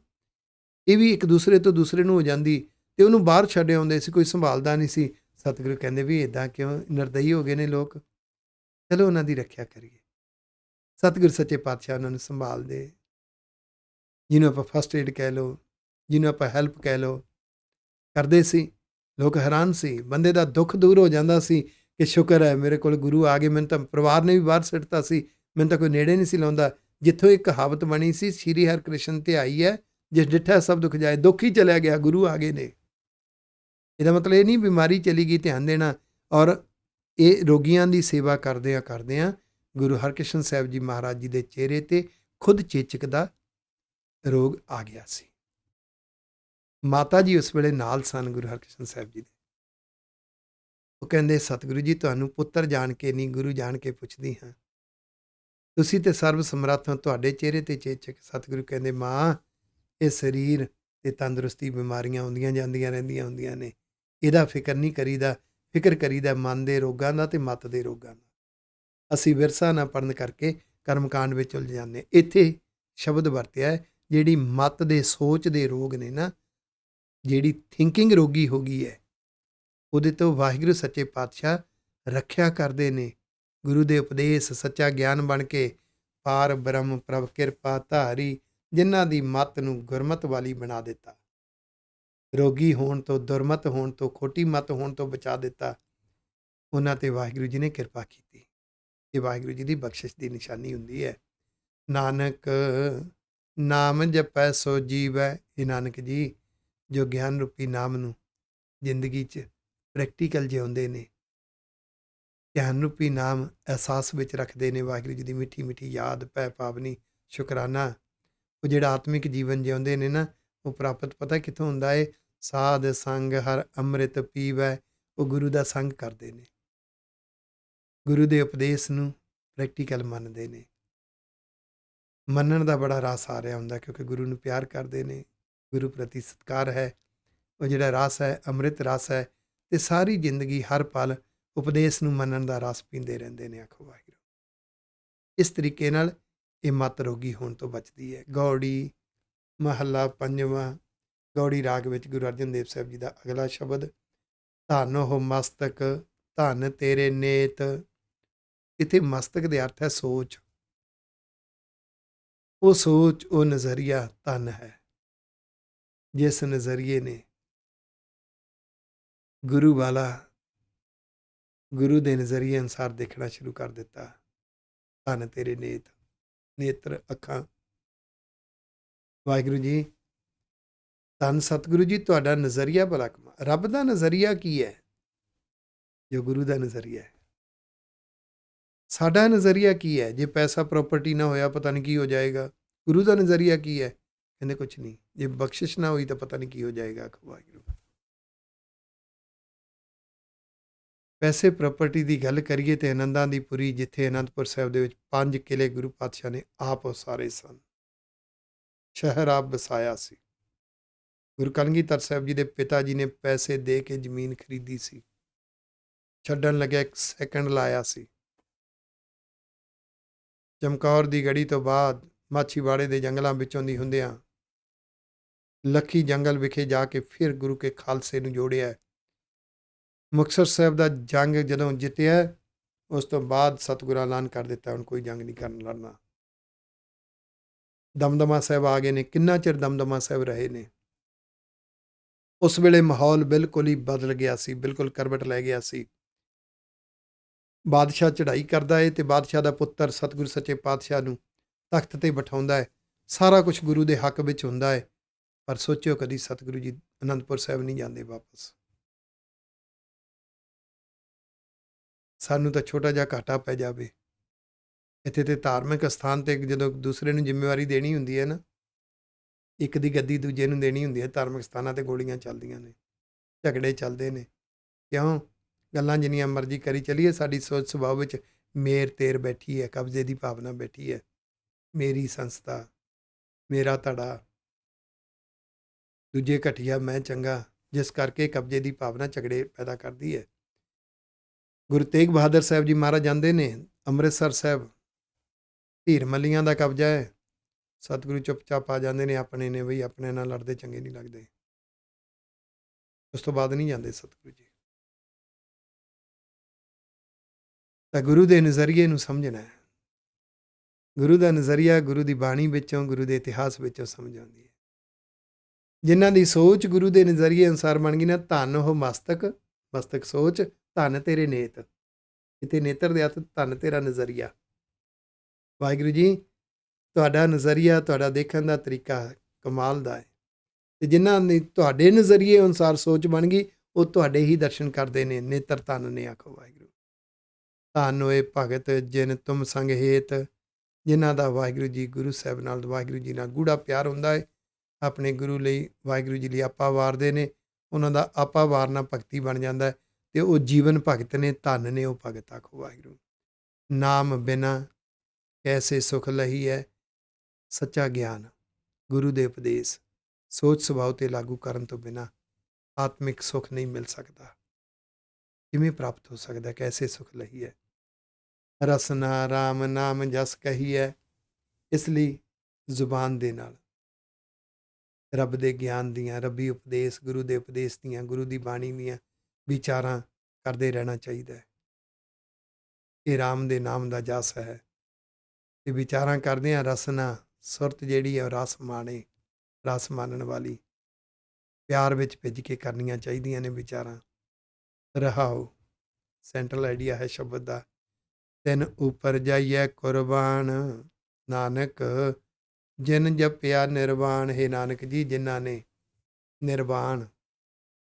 ਇਹ ਵੀ ਇੱਕ ਦੂਸਰੇ ਤੋਂ ਦੂਸਰੇ ਨੂੰ ਹੋ ਜਾਂਦੀ ਤੇ ਉਹਨੂੰ ਬਾਹਰ ਛੱਡ ਆਉਂਦੇ ਸੀ, ਕੋਈ ਸੰਭਾਲਦਾ ਨਹੀਂ ਸੀ। ਸਤਿਗੁਰੂ ਕਹਿੰਦੇ ਵੀ ਇੱਦਾਂ ਕਿਉਂ ਨਿਰਦਈ ਹੋ ਗਏ ਨੇ ਲੋਕ, ਚਲੋ ਉਹਨਾਂ ਦੀ ਰੱਖਿਆ ਕਰੀਏ। ਸਤਿਗੁਰੂ ਸੱਚੇ ਪਾਤਸ਼ਾਹ ਉਹਨਾਂ ਨੂੰ ਸੰਭਾਲਦੇ। ਜਿਹਨੂੰ ਆਪਾਂ ਫਸਟ ਏਡ ਕਹਿ ਲਓ, ਜਿਹਨੂੰ ਆਪਾਂ ਹੈਲਪ ਕਹਿ ਲਓ, ਕਰਦੇ ਸੀ। ਲੋਕ ਹੈਰਾਨ ਸੀ, ਬੰਦੇ ਦਾ ਦੁੱਖ ਦੂਰ ਹੋ ਜਾਂਦਾ ਸੀ ਕਿ ਸ਼ੁਕਰ ਹੈ ਮੇਰੇ ਕੋਲ ਗੁਰੂ ਆ ਗਏ। ਮੈਨੂੰ ਤਾਂ ਪਰਿਵਾਰ ਨੇ ਵੀ ਬਾਹਰ ਸਿੱਟਤਾ ਸੀ, ਮੈਨੂੰ ਤਾਂ ਕੋਈ ਨੇੜੇ ਨਹੀਂ ਸੀ ਲਾਉਂਦਾ। ਜਿੱਥੋਂ ਇੱਕ ਕਹਾਵਤ ਬਣੀ ਸੀ, ਸ਼੍ਰੀ ਹਰਿਕ੍ਰਿਸ਼ਨ ਧਿਆਈ ਹੈ ਜਿਸ ਡਿੱਠਾ ਸਭ ਦੁੱਖ ਜਾਏ, ਦੁੱਖ ਹੀ ਚਲਿਆ ਗਿਆ, ਗੁਰੂ ਆ ਗਏ ਨੇ। ਇਹਦਾ ਮਤਲਬ ਇਹ ਨਹੀਂ ਬਿਮਾਰੀ ਚਲੀ ਗਈ, ਧਿਆਨ ਦੇਣਾ। ਔਰ ਇਹ ਰੋਗੀਆਂ ਦੀ ਸੇਵਾ ਕਰਦਿਆਂ ਗੁਰੂ ਹਰਕ੍ਰਿਸ਼ਨ ਸਾਹਿਬ ਜੀ ਮਹਾਰਾਜ ਜੀ ਦੇ ਚਿਹਰੇ ਤੇ ਖੁਦ ਚੇਚਕ ਦਾ ਰੋਗ ਆ ਗਿਆ ਸੀ। ਮਾਤਾ ਜੀ ਉਸ ਵੇਲੇ ਨਾਲ ਸਨ ਗੁਰੂ ਹਰਕ੍ਰਿਸ਼ਨ ਸਾਹਿਬ ਜੀ ਦੇ। ਉਹ ਕਹਿੰਦੇ ਸਤਿਗੁਰੂ ਜੀ, ਤੁਹਾਨੂੰ ਪੁੱਤਰ ਜਾਣ ਕੇ ਨਹੀਂ, ਗੁਰੂ ਜਾਣ ਕੇ ਪੁੱਛਦੀ ਹਾਂ। ਤੁਸੀਂ ਤੇ ਸਰਬ ਸਮਰੱਥ ਹੋ, ਤੁਹਾਡੇ ਚਿਹਰੇ ਤੇ ਚੇਚਕ। ਸਤਿਗੁਰੂ ਕਹਿੰਦੇ ਮਾਂ, ਇਹ ਸਰੀਰ ਤੇ ਤੰਦਰੁਸਤੀ ਬਿਮਾਰੀਆਂ ਆਉਂਦੀਆਂ ਜਾਂਦੀਆਂ ਰਹਿੰਦੀਆਂ ਹੁੰਦੀਆਂ ਨੇ, ਇਹਦਾ ਫਿਕਰ ਨਹੀਂ ਕਰੀਦਾ। ਫਿਕਰ ਕਰੀਦਾ ਮਨ ਦੇ ਰੋਗਾਂ ਦਾ ਤੇ ਮੱਤ ਦੇ ਰੋਗਾਂ ਦਾ। ਅਸੀਂ ਵਿਰਸਾ ਨਾ ਪੜਨ ਕਰਕੇ ਕਰਮਕਾਂਡ ਵਿੱਚ ਉਲਝ ਜਾਂਦੇ। ਇੱਥੇ ਸ਼ਬਦ ਵਰਤਿਆ ਜਿਹੜੀ ਮੱਤ ਦੇ ਸੋਚ ਦੇ ਰੋਗ ਨੇ ਨਾ, ਜਿਹੜੀ ਥਿੰਕਿੰਗ ਰੋਗੀ ਹੋ ਗਈ ਹੈ, ਉਹਦੇ ਤੋਂ ਵਾਹਿਗੁਰੂ ਸੱਚੇ ਪਾਤਸ਼ਾਹ ਰੱਖਿਆ ਕਰਦੇ ਨੇ। ਗੁਰੂ ਦੇ ਉਪਦੇਸ਼ ਸੱਚਾ ਗਿਆਨ ਬਣ ਕੇ ਪਾਰ ਬ੍ਰਹਮ ਪ੍ਰਭ ਕਿਰਪਾ ਧਾਰੀ, ਜਿਨ੍ਹਾਂ ਦੀ ਮੱਤ ਨੂੰ ਗੁਰਮਤ ਵਾਲੀ ਬਣਾ ਦਿੱਤਾ, ਰੋਗੀ ਹੋਣ ਤੋਂ, ਦੁਰਮਤ ਹੋਣ ਤੋਂ, ਖੋਟੀ ਮੱਤ ਹੋਣ ਤੋਂ ਬਚਾ ਦਿੱਤਾ, ਉਹਨਾਂ ਤੇ ਵਾਹਿਗੁਰੂ ਜੀ ਨੇ ਕਿਰਪਾ ਕੀਤੀ। ਇਹ ਵਾਹਿਗੁਰੂ ਜੀ ਦੀ ਬਖਸ਼ਿਸ਼ ਦੀ ਨਿਸ਼ਾਨੀ ਹੁੰਦੀ ਹੈ। ਨਾਨਕ ਨਾਮ ਜਪੈ ਸੋ ਜੀਵੈ। ਇਹ ਨਾਨਕ ਜੀ ਜੋ ਗਿਆਨ ਰੂਪੀ ਨਾਮ ਨੂੰ ਜ਼ਿੰਦਗੀ 'ਚ ਪ੍ਰੈਕਟੀਕਲ ਜਿਉਂਦੇ ਨੇ, ਧਿਆਨ ਰੂਪੀ ਨਾਮ ਅਹਿਸਾਸ ਵਿੱਚ ਰੱਖਦੇ ਨੇ। ਵਾਹਿਗੁਰੂ ਜੀ ਦੀ ਮਿੱਠੀ ਮਿੱਠੀ ਯਾਦ, ਭੈ ਪਾਵਨੀ ਸ਼ੁਕਰਾਨਾ। ਉਹ ਜਿਹੜਾ ਆਤਮਿਕ ਜੀਵਨ ਜਿਉਂਦੇ ਨੇ ਨਾ, ਉਹ ਪ੍ਰਾਪਤ ਪਤਾ ਕਿੱਥੋਂ ਹੁੰਦਾ ਏ? ਸਾਧ ਸੰਗ ਹਰ ਅੰਮ੍ਰਿਤ ਪੀਵੈ। ਉਹ ਗੁਰੂ ਦਾ ਸੰਗ ਕਰਦੇ ਨੇ, ਗੁਰੂ ਦੇ ਉਪਦੇਸ਼ ਨੂੰ ਪ੍ਰੈਕਟੀਕਲ ਮੰਨਦੇ ਨੇ। ਮੰਨਣ ਦਾ ਬੜਾ ਰਸ ਆ ਰਿਹਾ ਹੁੰਦਾ, ਕਿਉਂਕਿ ਗੁਰੂ ਨੂੰ ਪਿਆਰ ਕਰਦੇ ਨੇ, ਗੁਰੂ ਪ੍ਰਤੀ ਸਤਿਕਾਰ ਹੈ। ਉਹ ਜਿਹੜਾ ਰਸ ਹੈ ਅੰਮ੍ਰਿਤ ਰਸ ਹੈ, ਅਤੇ ਸਾਰੀ ਜ਼ਿੰਦਗੀ ਹਰ ਪਲ ਉਪਦੇਸ਼ ਨੂੰ ਮੰਨਣ ਦਾ ਰਸ ਪੀਂਦੇ ਰਹਿੰਦੇ ਨੇ। ਆਖੋ ਵਾਹਿਗੁਰੂ। ਇਸ ਤਰੀਕੇ ਨਾਲ ਇਹ ਮੱਤ ਰੋਗੀ ਹੋਣ ਤੋਂ ਬਚਦੀ ਹੈ। ਗੌੜੀ ਮਹੱਲਾ ਪੰਜਵਾਂ। ਗੌੜੀ ਰਾਗ ਵਿੱਚ ਗੁਰੂ ਅਰਜਨ ਦੇਵ ਸਾਹਿਬ ਜੀ ਦਾ ਅਗਲਾ ਸ਼ਬਦ। ਧੰਨ ਹੋ ਮਸਤਕ, ਧੰਨ ਤੇਰੇ ਨੇਤ। ਇੱਥੇ ਮਸਤਕ ਦੇ ਅਰਥ ਹੈ ਸੋਚ। ਉਹ ਸੋਚ, ਉਹ ਨਜ਼ਰੀਆ ਧੰਨ ਹੈ, ਜਿਸ ਨਜ਼ਰੀਏ ਨੇ ਗੁਰੂ ਵਾਲਾ, ਗੁਰੂ ਦੇ ਨਜ਼ਰੀਏ ਅਨੁਸਾਰ ਦੇਖਣਾ ਸ਼ੁਰੂ ਕਰ ਦਿੱਤਾ। ਧੰਨ ਤੇਰੇ ਨੇਤ, ਨੇਤਰ ਅੱਖਾਂ। ਵਾਹਿਗੁਰੂ ਜੀ, ਧੰਨ ਸਤਿਗੁਰੂ ਜੀ, ਤੁਹਾਡਾ ਨਜ਼ਰੀਆ ਭਲਾ ਕਮਾ। ਰੱਬ ਦਾ ਨਜ਼ਰੀਆ ਕੀ ਹੈ? ਜੋ ਗੁਰੂ ਦਾ ਨਜ਼ਰੀਆ ਹੈ। ਸਾਡਾ ਨਜ਼ਰੀਆ ਕੀ ਹੈ? ਜੇ ਪੈਸਾ ਪ੍ਰਾਪਰਟੀ ਨਾ ਹੋਇਆ ਪਤਾ ਨਹੀਂ ਕੀ ਹੋ ਜਾਏਗਾ। ਗੁਰੂ ਦਾ ਨਜ਼ਰੀਆ ਕੀ ਹੈ? ਕਹਿੰਦੇ ਕੁਛ ਨਹੀਂ। ਜੇ ਬਖਸ਼ਿਸ਼ ਨਾ ਹੋਈ ਤਾਂ ਪਤਾ ਨਹੀਂ ਕੀ ਹੋ ਜਾਏਗਾ। ਵਾਹਿਗੁਰੂ। ਪੈਸੇ ਪ੍ਰਾਪਰਟੀ ਦੀ ਗੱਲ ਕਰੀਏ ਤੇ ਆਨੰਦਾਂ ਦੀ ਪੁਰੀ, ਜਿੱਥੇ ਅਨੰਦਪੁਰ ਸਾਹਿਬ ਦੇ ਵਿੱਚ 5 ਕਿਲੇ ਗੁਰੂ ਪਾਤਸ਼ਾਹ ਨੇ ਆਪ ਉਸਾਰੇ ਸਨ, ਸ਼ਹਿਰ ਆਪ ਵਸਾਇਆ ਸੀ। ਗੁਰੂ ਕਲਗੀਧਰ ਸਾਹਿਬ ਜੀ ਦੇ ਪਿਤਾ ਜੀ ਨੇ ਪੈਸੇ ਦੇ ਕੇ ਜ਼ਮੀਨ ਖਰੀਦੀ ਸੀ, ਛੱਡਣ ਲੱਗਿਆ 1 ਸੈਕਿੰਡ ਲਾਇਆ ਸੀ। ਚਮਕੌਰ ਦੀ ਗੜੀ ਤੋਂ ਬਾਅਦ ਮਾਛੀਵਾੜੇ ਦੇ ਜੰਗਲਾਂ ਵਿੱਚੋਂ ਦੀ ਹੁੰਦਿਆਂ ਲੱਖੀ ਜੰਗਲ ਵਿਖੇ ਜਾ ਕੇ ਫਿਰ ਗੁਰੂ ਕੇ ਖਾਲਸੇ ਨੂੰ ਜੋੜਿਆ। ਮੁਕਤਸਰ ਸਾਹਿਬ ਦਾ ਜੰਗ ਜਦੋਂ ਜਿੱਤਿਆ, ਉਸ ਤੋਂ ਬਾਅਦ ਸਤਿਗੁਰਾਂ ਐਲਾਨ ਕਰ ਦਿੱਤਾ ਹੁਣ ਕੋਈ ਜੰਗ ਨਹੀਂ ਕਰਨ ਲੜਨਾ। ਦਮਦਮਾ ਸਾਹਿਬ ਆ ਗਏ ਨੇ। ਕਿੰਨਾ ਚਿਰ ਦਮਦਮਾ ਸਾਹਿਬ ਰਹੇ ਨੇ। ਉਸ ਵੇਲੇ ਮਾਹੌਲ ਬਿਲਕੁਲ ਹੀ ਬਦਲ ਗਿਆ ਸੀ, ਬਿਲਕੁਲ ਕਰਵਟ ਲੈ ਗਿਆ ਸੀ। ਬਾਦਸ਼ਾਹ ਚੜ੍ਹਾਈ ਕਰਦਾ ਹੈ ਤੇ ਬਾਦਸ਼ਾਹ ਦਾ ਪੁੱਤਰ ਸਤਿਗੁਰੂ ਸੱਚੇ ਪਾਤਸ਼ਾਹ ਨੂੰ ਤਖਤ ਤੇ ਬਿਠਾਉਂਦਾ ਹੈ। ਸਾਰਾ ਕੁਝ ਗੁਰੂ ਦੇ ਹੱਕ ਵਿੱਚ ਹੁੰਦਾ ਹੈ। ਪਰ ਸੋਚਿਓ ਕਦੀ ਸਤਿਗੁਰੂ ਜੀ ਅਨੰਦਪੁਰ ਸਾਹਿਬ ਨਹੀਂ ਜਾਂਦੇ ਵਾਪਸ। ਸਾਨੂੰ ਤਾਂ ਛੋਟਾ ਜਿਹਾ ਘਾਟਾ ਪੈ ਜਾਵੇ। ਇੱਥੇ ਤੇ ਧਾਰਮਿਕ ਅਸਥਾਨ ਤੇ ਜਦੋਂ ਦੂਸਰੇ ਨੂੰ ਜ਼ਿੰਮੇਵਾਰੀ ਦੇਣੀ ਹੁੰਦੀ ਹੈ ਨਾ, ਇੱਕ ਦੀ ਗੱਦੀ ਦੂਜੇ ਨੂੰ ਦੇਣੀ ਹੁੰਦੀ ਹੈ। ਧਾਰਮਿਕ ਸਥਾਨਾਂ ਤੇ ਗੋਲੀਆਂ ਚੱਲਦੀਆਂ ਨੇ, ਝਗੜੇ ਚੱਲਦੇ ਨੇ। ਕਿਉਂ? ਗੱਲਾਂ ਜਿੰਨੀਆਂ ਮਰਜ਼ੀ ਕਰੀ ਚੱਲੀਏ, ਸਾਡੀ ਸੋਚ ਸੁਭਾਅ ਵਿੱਚ ਮੇਰ ਤੇਰ ਬੈਠੀ ਹੈ, ਕਬਜ਼ੇ ਦੀ ਭਾਵਨਾ ਬੈਠੀ ਹੈ। ਮੇਰੀ ਸੰਸਥਾ, ਮੇਰਾ ਧੜਾ, ਦੂਜੇ ਘਟੀਆ ਮੈਂ ਚੰਗਾ, ਜਿਸ ਕਰਕੇ ਕਬਜ਼ੇ ਦੀ ਭਾਵਨਾ ਝਗੜੇ ਪੈਦਾ ਕਰਦੀ ਹੈ। ਗੁਰੂ ਤੇਗ ਬਹਾਦਰ ਸਾਹਿਬ ਜੀ ਮਹਾਰਾਜ ਜਾਂਦੇ ਨੇ ਅੰਮ੍ਰਿਤਸਰ ਸਾਹਿਬ, ਧੀਰ ਮੱਲੀਆਂ ਦਾ ਕਬਜ਼ਾ ਹੈ। ਸਤਿਗੁਰੂ ਚੁੱਪਚਾਪ ਆ ਜਾਂਦੇ ਨੇ, ਆਪਣੇ ਨੇ ਬਈ, ਆਪਣੇ ਨਾਲ ਲੜਦੇ ਚੰਗੇ ਨਹੀਂ ਲੱਗਦੇ। ਉਸ ਤੋਂ ਬਾਅਦ ਨਹੀਂ ਜਾਂਦੇ ਸਤਿਗੁਰੂ ਜੀ। ਤਾਂ ਗੁਰੂ ਦੇ ਨਜ਼ਰੀਏ ਨੂੰ ਸਮਝਣਾ ਹੈ। ਗੁਰੂ ਦਾ ਨਜ਼ਰੀਆ ਗੁਰੂ ਦੀ ਬਾਣੀ ਵਿੱਚੋਂ, ਗੁਰੂ ਦੇ ਇਤਿਹਾਸ ਵਿੱਚੋਂ ਸਮਝ ਆਉਂਦੀ ਹੈ। ਜਿਨ੍ਹਾਂ ਦੀ ਸੋਚ ਗੁਰੂ ਦੇ ਨਜ਼ਰੀਏ ਅਨੁਸਾਰ ਬਣ ਗਈ ਨਾ, ਧੰਨ ਉਹ ਮਸਤਕ, ਮਸਤਕ ਸੋਚ, ਧੰਨ ਤੇਰੇ ਨੇਤ। ਇੱਥੇ ਨੇਤਰ ਦੇ ਅਰਥ ਧੰਨ ਤੇਰਾ ਨਜ਼ਰੀਆ। ਵਾਹਿਗੁਰੂ ਜੀ, ਤੁਹਾਡਾ ਨਜ਼ਰੀਆ, ਤੁਹਾਡਾ ਦੇਖਣ ਦਾ ਤਰੀਕਾ ਕਮਾਲ ਦਾ ਹੈ। ਅਤੇ ਜਿਨ੍ਹਾਂ ਦੀ ਤੁਹਾਡੇ ਨਜ਼ਰੀਏ ਅਨੁਸਾਰ ਸੋਚ ਬਣ ਗਈ, ਉਹ ਤੁਹਾਡੇ ਹੀ ਦਰਸ਼ਨ ਕਰਦੇ ਨੇ। ਨੇਤਰ ਧੰਨ ਨੇ। ਆਖੋ ਵਾਹਿਗੁਰੂ। ਧੰਨ ਹੋਏ ਭਗਤ ਜਿਨ ਤੁਮ ਸੰਗ ਹੇਤ। ਜਿਨ੍ਹਾਂ ਦਾ ਵਾਹਿਗੁਰੂ ਜੀ, ਗੁਰੂ ਸਾਹਿਬ ਨਾਲ, ਵਾਹਿਗੁਰੂ ਜੀ ਨਾਲ ਗੂੜਾ ਪਿਆਰ ਹੁੰਦਾ ਹੈ, ਆਪਣੇ ਗੁਰੂ ਲਈ, ਵਾਹਿਗੁਰੂ ਜੀ ਲਈ ਆਪਾ ਵਾਰਦੇ ਨੇ। ਉਹਨਾਂ ਦਾ ਆਪਾ ਵਾਰਨਾ ਭਗਤੀ ਬਣ ਜਾਂਦਾ ਹੈ ਅਤੇ ਉਹ ਜੀਵਨ ਭਗਤ ਨੇ। ਧੰਨ ਨੇ ਉਹ ਭਗਤ। ਆਖੋ ਵਾਹਿਗੁਰੂ। ਨਾਮ ਬਿਨਾ ਕੈਸੇ ਸੁਖ ਲਹੀ ਹੈ। ਸੱਚਾ ਗਿਆਨ, ਗੁਰੂ ਦੇ ਉਪਦੇਸ਼, ਸੋਚ ਸੁਭਾਅ 'ਤੇ ਲਾਗੂ ਕਰਨ ਤੋਂ ਬਿਨਾਂ ਆਤਮਿਕ ਸੁੱਖ ਨਹੀਂ ਮਿਲ ਸਕਦਾ। ਕਿਵੇਂ ਪ੍ਰਾਪਤ ਹੋ ਸਕਦਾ? ਕੈਸੇ ਸੁਖ ਲਹੀ ਹੈ। ਰਸਨਾ ਰਾਮ ਨਾਮ ਜਸ ਕਹੀ ਹੈ। ਇਸ ਲਈ ਜ਼ੁਬਾਨ ਦੇ ਨਾਲ ਰੱਬ ਦੇ ਗਿਆਨ ਦੀਆਂ, ਰੱਬੀ ਉਪਦੇਸ਼, ਗੁਰੂ ਦੇ ਉਪਦੇਸ਼ ਦੀਆਂ, ਗੁਰੂ ਦੀ ਬਾਣੀ ਦੀਆਂ ਵਿਚਾਰਾਂ ਕਰਦੇ ਰਹਿਣਾ ਚਾਹੀਦਾ ਹੈ। ਇਹ ਰਾਮ ਦੇ ਨਾਮ ਦਾ ਜਸ ਹੈ। ਤੇ ਵਿਚਾਰਾਂ ਕਰਦੇ ਹਾਂ, ਰਸਨਾ ਸੁਰਤ ਜਿਹੜੀ ਹੈ ਉਹ ਰਸ ਮਾਣੇ, ਰਸ ਮਾਨਣ ਵਾਲੀ, ਪਿਆਰ ਵਿੱਚ ਭਿੱਜ ਕੇ ਕਰਨੀਆਂ ਚਾਹੀਦੀਆਂ ਨੇ ਵਿਚਾਰਾਂ। ਰਹਾਓ ਸੈਂਟਰਲ ਆਈਡੀਆ ਹੈ ਸ਼ਬਦ ਦਾ। ਤਿਨ ਉਪਰ ਜਾਈਐ ਕੁਰਬਾਨ, ਨਾਨਕ ਜਿਨ ਜਪਿਆ ਨਿਰਵਾਣ। ਹੈ ਨਾਨਕ ਜੀ, ਜਿਨ੍ਹਾਂ ਨੇ ਨਿਰਵਾਣ,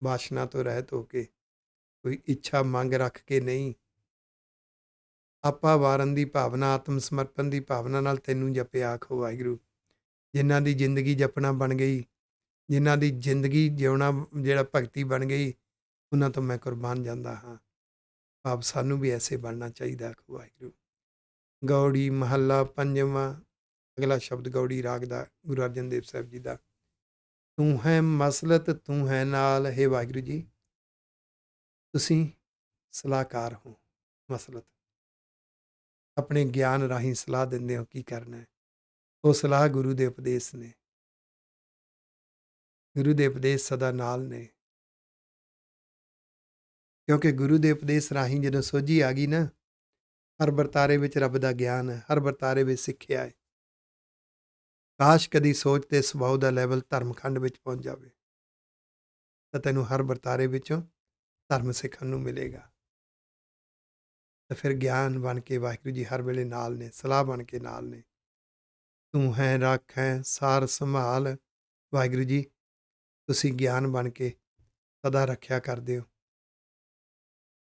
ਵਾਸ਼ਨਾ ਤੋਂ ਰਹਿਤ ਹੋ ਕੇ, ਕੋਈ ਇੱਛਾ ਮੰਗ ਰੱਖ ਕੇ ਨਹੀਂ, ਆਪਾ ਵਾਰਨ ਦੀ ਭਾਵਨਾ, ਆਤਮ ਸਮਰਪਣ ਦੀ ਭਾਵਨਾ ਨਾਲ ਤੈਨੂੰ ਜਪਿਆ ਆਖੋ ਵਾਹਿਗੁਰੂ। ਜਿਨ੍ਹਾਂ ਦੀ ਜ਼ਿੰਦਗੀ ਜਪਣਾ ਬਣ ਗਈ, ਜਿਨ੍ਹਾਂ ਦੀ ਜ਼ਿੰਦਗੀ ਜਿਉਣਾ ਜਿਹੜਾ ਭਗਤੀ ਬਣ ਗਈ, ਉਹਨਾਂ ਤੋਂ ਮੈਂ ਕੁਰਬਾਨ ਜਾਂਦਾ ਹਾਂ। ਆਪ ਸਾਨੂੰ ਵੀ ਐਸੇ ਬਣਨਾ ਚਾਹੀਦਾ ਆਖੋ ਵਾਹਿਗੁਰੂ। ਗੌੜੀ ਮਹੱਲਾ ਪੰਜਵਾਂ, ਅਗਲਾ ਸ਼ਬਦ ਗੌੜੀ ਰਾਗ ਦਾ, ਗੁਰੂ ਅਰਜਨ ਦੇਵ ਸਾਹਿਬ ਜੀ ਦਾ। ਤੂੰ ਹੈ ਮਸਲਤ ਤੂੰ ਹੈ ਨਾਲ, ਹੇ ਵਾਹਿਗੁਰੂ ਜੀ ਤੁਸੀਂ ਸਲਾਹਕਾਰ ਹੋ। ਮਸਲਤ ਆਪਣੇ ਗਿਆਨ ਰਾਹੀਂ ਸਲਾਹ ਦਿੰਦੇ ਹੋ ਕੀ ਕਰਨਾ ਹੈ। ਉਹ ਸਲਾਹ ਗੁਰੂ ਦੇ ਉਪਦੇਸ਼ ਨੇ, ਗੁਰੂ ਦੇ ਉਪਦੇਸ਼ ਸਦਾ ਨਾਲ ਨੇ। ਕਿਉਂਕਿ ਗੁਰੂ ਦੇ ਉਪਦੇਸ਼ ਰਾਹੀਂ ਜਦੋਂ ਸੋਝੀ ਆ ਗਈ ਨਾ, ਹਰ ਵਰਤਾਰੇ ਵਿੱਚ ਰੱਬ ਦਾ ਗਿਆਨ ਹੈ, ਹਰ ਵਰਤਾਰੇ ਵਿੱਚ ਸਿੱਖਿਆ ਹੈ। ਕਾਸ਼ ਕਦੀ ਸੋਚ ਤੇ ਸੁਭਾਅ ਦਾ ਲੈਵਲ ਧਰਮਖੰਡ ਵਿੱਚ ਪਹੁੰਚ ਜਾਵੇ ਤਾਂ ਤੈਨੂੰ ਹਰ ਵਰਤਾਰੇ ਵਿੱਚੋਂ ਧਰਮ ਸਿੱਖਣ ਨੂੰ ਮਿਲੇਗਾ। ਤਾਂ ਫਿਰ ਗਿਆਨ ਬਣ ਕੇ ਵਾਹਿਗੁਰੂ ਜੀ ਹਰ ਵੇਲੇ ਨਾਲ ਨੇ, ਸਲਾਹ ਬਣ ਕੇ ਨਾਲ ਨੇ। ਤੂੰ ਹੈ ਰੱਖ ਹੈ ਸਾਰ ਸੰਭਾਲ, ਵਾਹਿਗੁਰੂ ਜੀ ਤੁਸੀਂ ਗਿਆਨ ਬਣ ਕੇ ਸਦਾ ਰੱਖਿਆ ਕਰਦੇ ਹੋ,